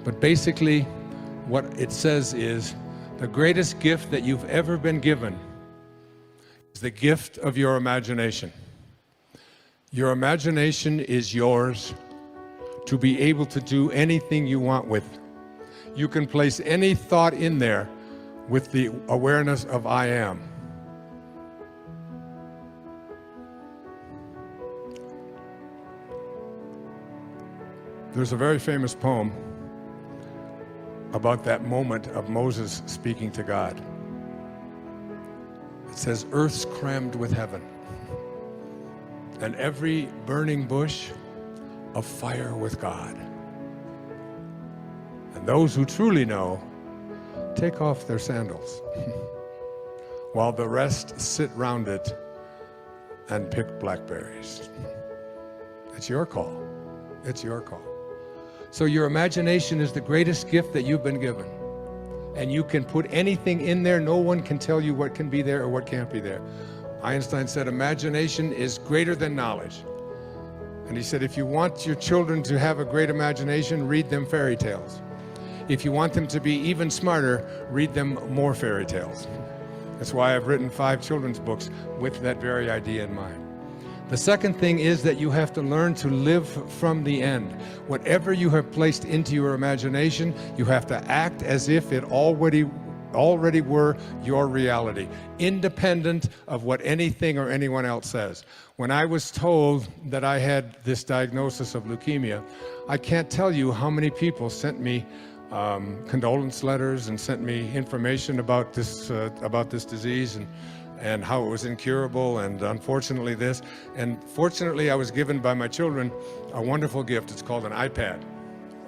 But basically, what it says is, the greatest gift that you've ever been given is the gift of your imagination. Your imagination is yours to be able to do anything you want with. You can place any thought in there with the awareness of I am. There's a very famous poem about that moment of Moses speaking to God. It says, earth's crammed with heaven, and every burning bush afire with God. And those who truly know take off their sandals, while the rest sit round it and pick blackberries. It's your call. It's your call. So your imagination is the greatest gift that you've been given. And you can put anything in there. No one can tell you what can be there or what can't be there. Einstein said, imagination is greater than knowledge. And he said, if you want your children to have a great imagination, read them fairy tales. If you want them to be even smarter, read them more fairy tales. That's why I've written 5 children's books with that very idea in mind. The second thing is that you have to learn to live from the end. Whatever you have placed into your imagination, you have to act as if it already were your reality, independent of what anything or anyone else says. When I was told that I had this diagnosis of leukemia, I can't tell you how many people sent me condolence letters and sent me information about this disease and how it was incurable, and unfortunately this. And fortunately, I was given by my children a wonderful gift. It's called an iPad.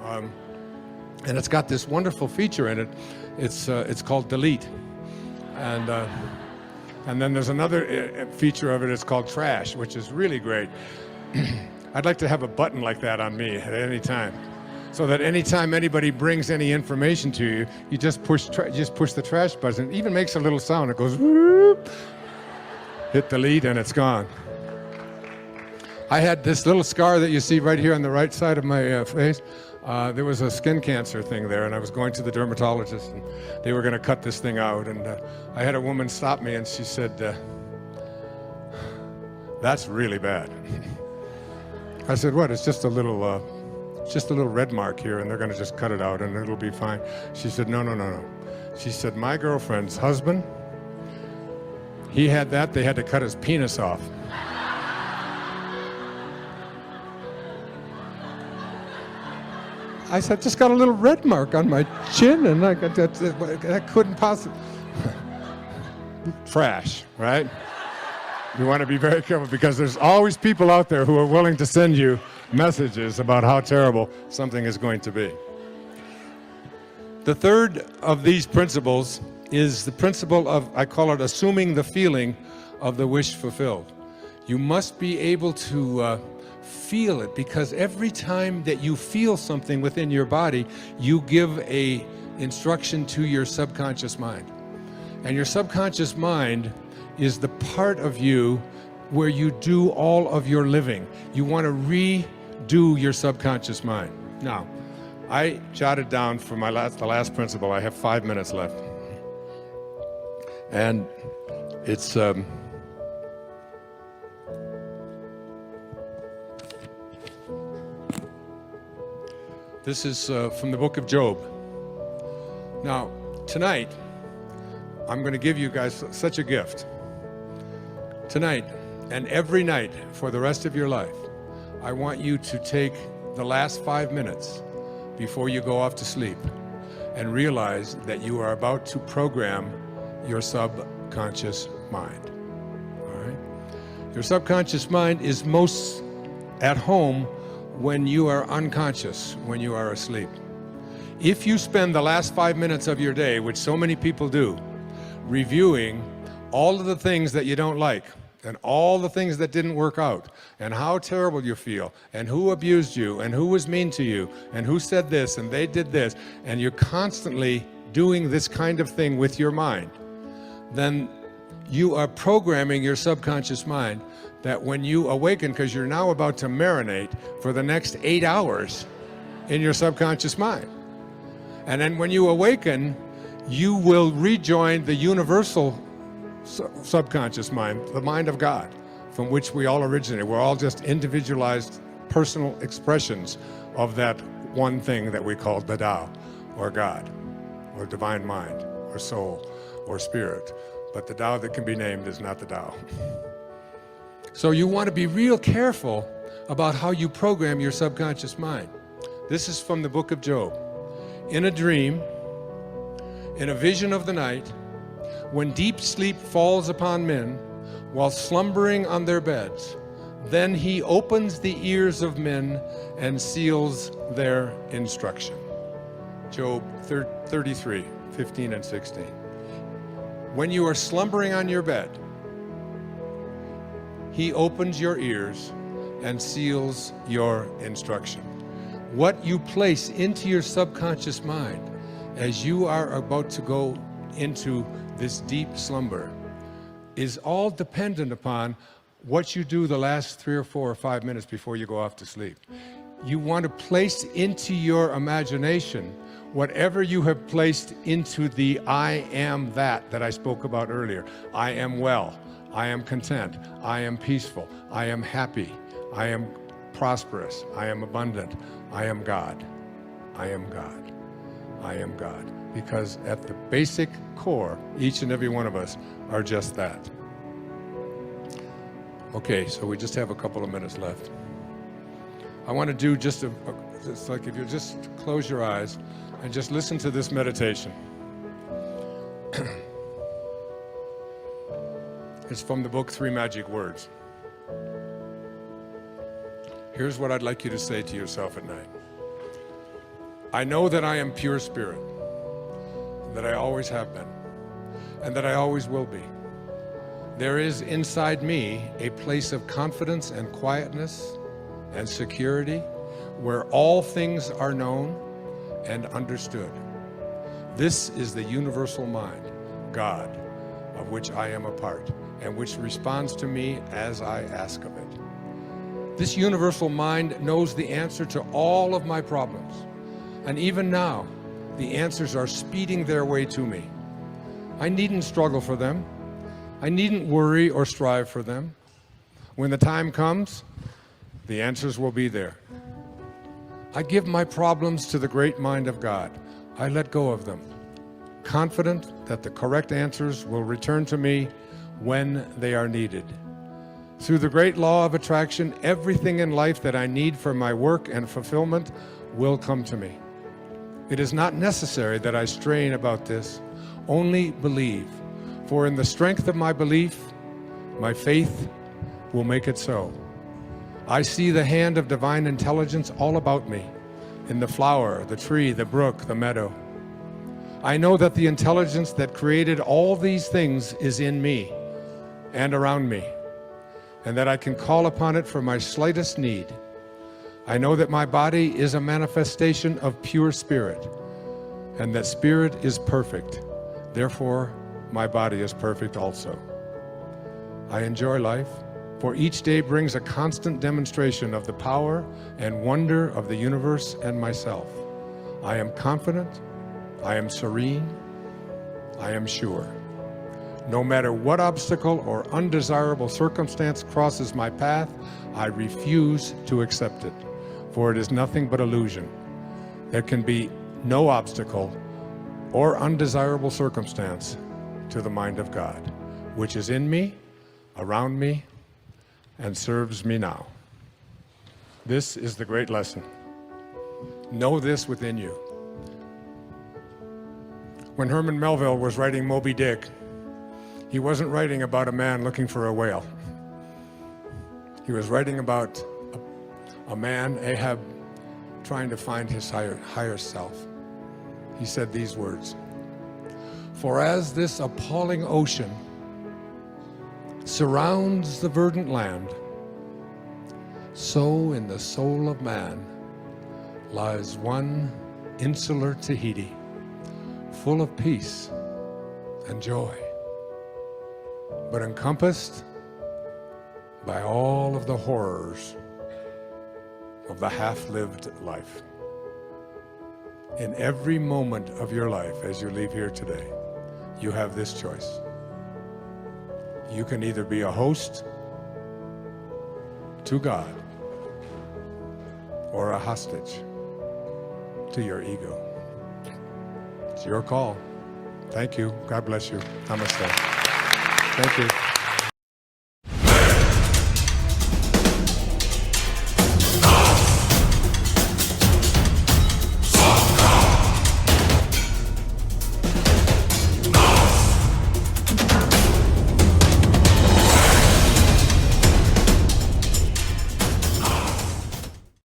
And it's got this wonderful feature in it. It's called Delete. And then there's another feature of it. It's called Trash, which is really great. I'd like to have a button like that on me at any time, so that anytime anybody brings any information to you, you just push the trash button. It even makes a little sound. It goes, whoop, hit delete, and it's gone. I had this little scar that you see right here on the right side of my face. There was a skin cancer thing there, and I was going to the dermatologist, and they were going to cut this thing out. And I had a woman stop me, and she said, that's really bad. I said, what? It's just a little red mark here, and they're going to just cut it out, and it'll be fine. She said, no. She said, my girlfriend's husband, he had that. They had to cut his penis off. I said, just got a little red mark on my chin, and that couldn't possibly... Trash, right? You want to be very careful, because there's always people out there who are willing to send you messages about how terrible something is going to be. The third of these principles is the principle of, I call it, assuming the feeling of the wish fulfilled. You must be able to feel it, because every time that you feel something within your body, you give a instruction to your subconscious mind. And your subconscious mind is the part of you where you do all of your living. You want to redo your subconscious mind. Now, I jotted down for the last principle. I have 5 minutes left. And it's This is from the book of Job. Now, tonight, I'm going to give you guys such a gift. Tonight, and every night for the rest of your life, I want you to take the last 5 minutes before you go off to sleep and realize that you are about to program your subconscious mind. All right? Your subconscious mind is most at home when you are unconscious, when you are asleep. If you spend the last 5 minutes of your day, which so many people do, reviewing all of the things that you don't like, and all the things that didn't work out, and how terrible you feel, and who abused you, and who was mean to you, and who said this, and they did this, and you're constantly doing this kind of thing with your mind, then you are programming your subconscious mind that when you awaken, because you're now about to marinate for the next 8 hours in your subconscious mind. And then when you awaken, you will rejoin the universal subconscious mind, the mind of God, from which we all originate. We're all just individualized personal expressions of that one thing that we call the Tao, or God, or divine mind, or soul, or spirit. But the Tao that can be named is not the Tao. So you want to be real careful about how you program your subconscious mind. This is from the book of Job. In a dream, in a vision of the night, when deep sleep falls upon men while slumbering on their beds, then he opens the ears of men and seals their instruction. Job 33, 15 and 16. When you are slumbering on your bed, he opens your ears and seals your instruction. What you place into your subconscious mind as you are about to go into this deep slumber is all dependent upon what you do the last 3 or 4 or 5 minutes before you go off to sleep. You want to place into your imagination whatever you have placed into the I am that I spoke about earlier. I am well, I am content, I am peaceful, I am happy, I am prosperous, I am abundant, I am God, I am God, I am God. Because at the basic core, each and every one of us are just that. Okay, so we just have a couple of minutes left. I want to do it's like if you just close your eyes and just listen to this meditation. It's from the book 3 Magic Words. Here's what I'd like you to say to yourself at night. I know that I am pure spirit, that I always have been, and that I always will be. There is inside me a place of confidence and quietness and security where all things are known and understood. This is the universal mind, God, of which I am a part, and which responds to me as I ask of it. This universal mind knows the answer to all of my problems, and even now, the answers are speeding their way to me. I needn't struggle for them. I needn't worry or strive for them. When the time comes, the answers will be there. I give my problems to the great mind of God. I let go of them, confident that the correct answers will return to me when they are needed. Through the great law of attraction, everything in life that I need for my work and fulfillment will come to me. It is not necessary that I strain about this, only believe. For in the strength of my belief, my faith will make it so. I see the hand of divine intelligence all about me, in the flower, the tree, the brook, the meadow. I know that the intelligence that created all these things is in me and around me, and that I can call upon it for my slightest need. I know that my body is a manifestation of pure spirit, and that spirit is perfect. Therefore, my body is perfect also. I enjoy life, for each day brings a constant demonstration of the power and wonder of the universe and myself. I am confident, I am serene, I am sure. No matter what obstacle or undesirable circumstance crosses my path, I refuse to accept it, for it is nothing but illusion. There can be no obstacle or undesirable circumstance to the mind of God, which is in me, around me, and serves me now. This is the great lesson. Know this within you. When Herman Melville was writing Moby Dick, he wasn't writing about a man looking for a whale. He was writing about a man, Ahab, trying to find his higher self. He said these words, "For as this appalling ocean surrounds the verdant land, so in the soul of man lies one insular Tahiti, full of peace and joy, but encompassed by all of the horrors of the half-lived life." In every moment of your life as you leave here today, you have this choice. You can either be a host to God or a hostage to your ego. It's your call. Thank you. God bless you. Namaste. Thank you.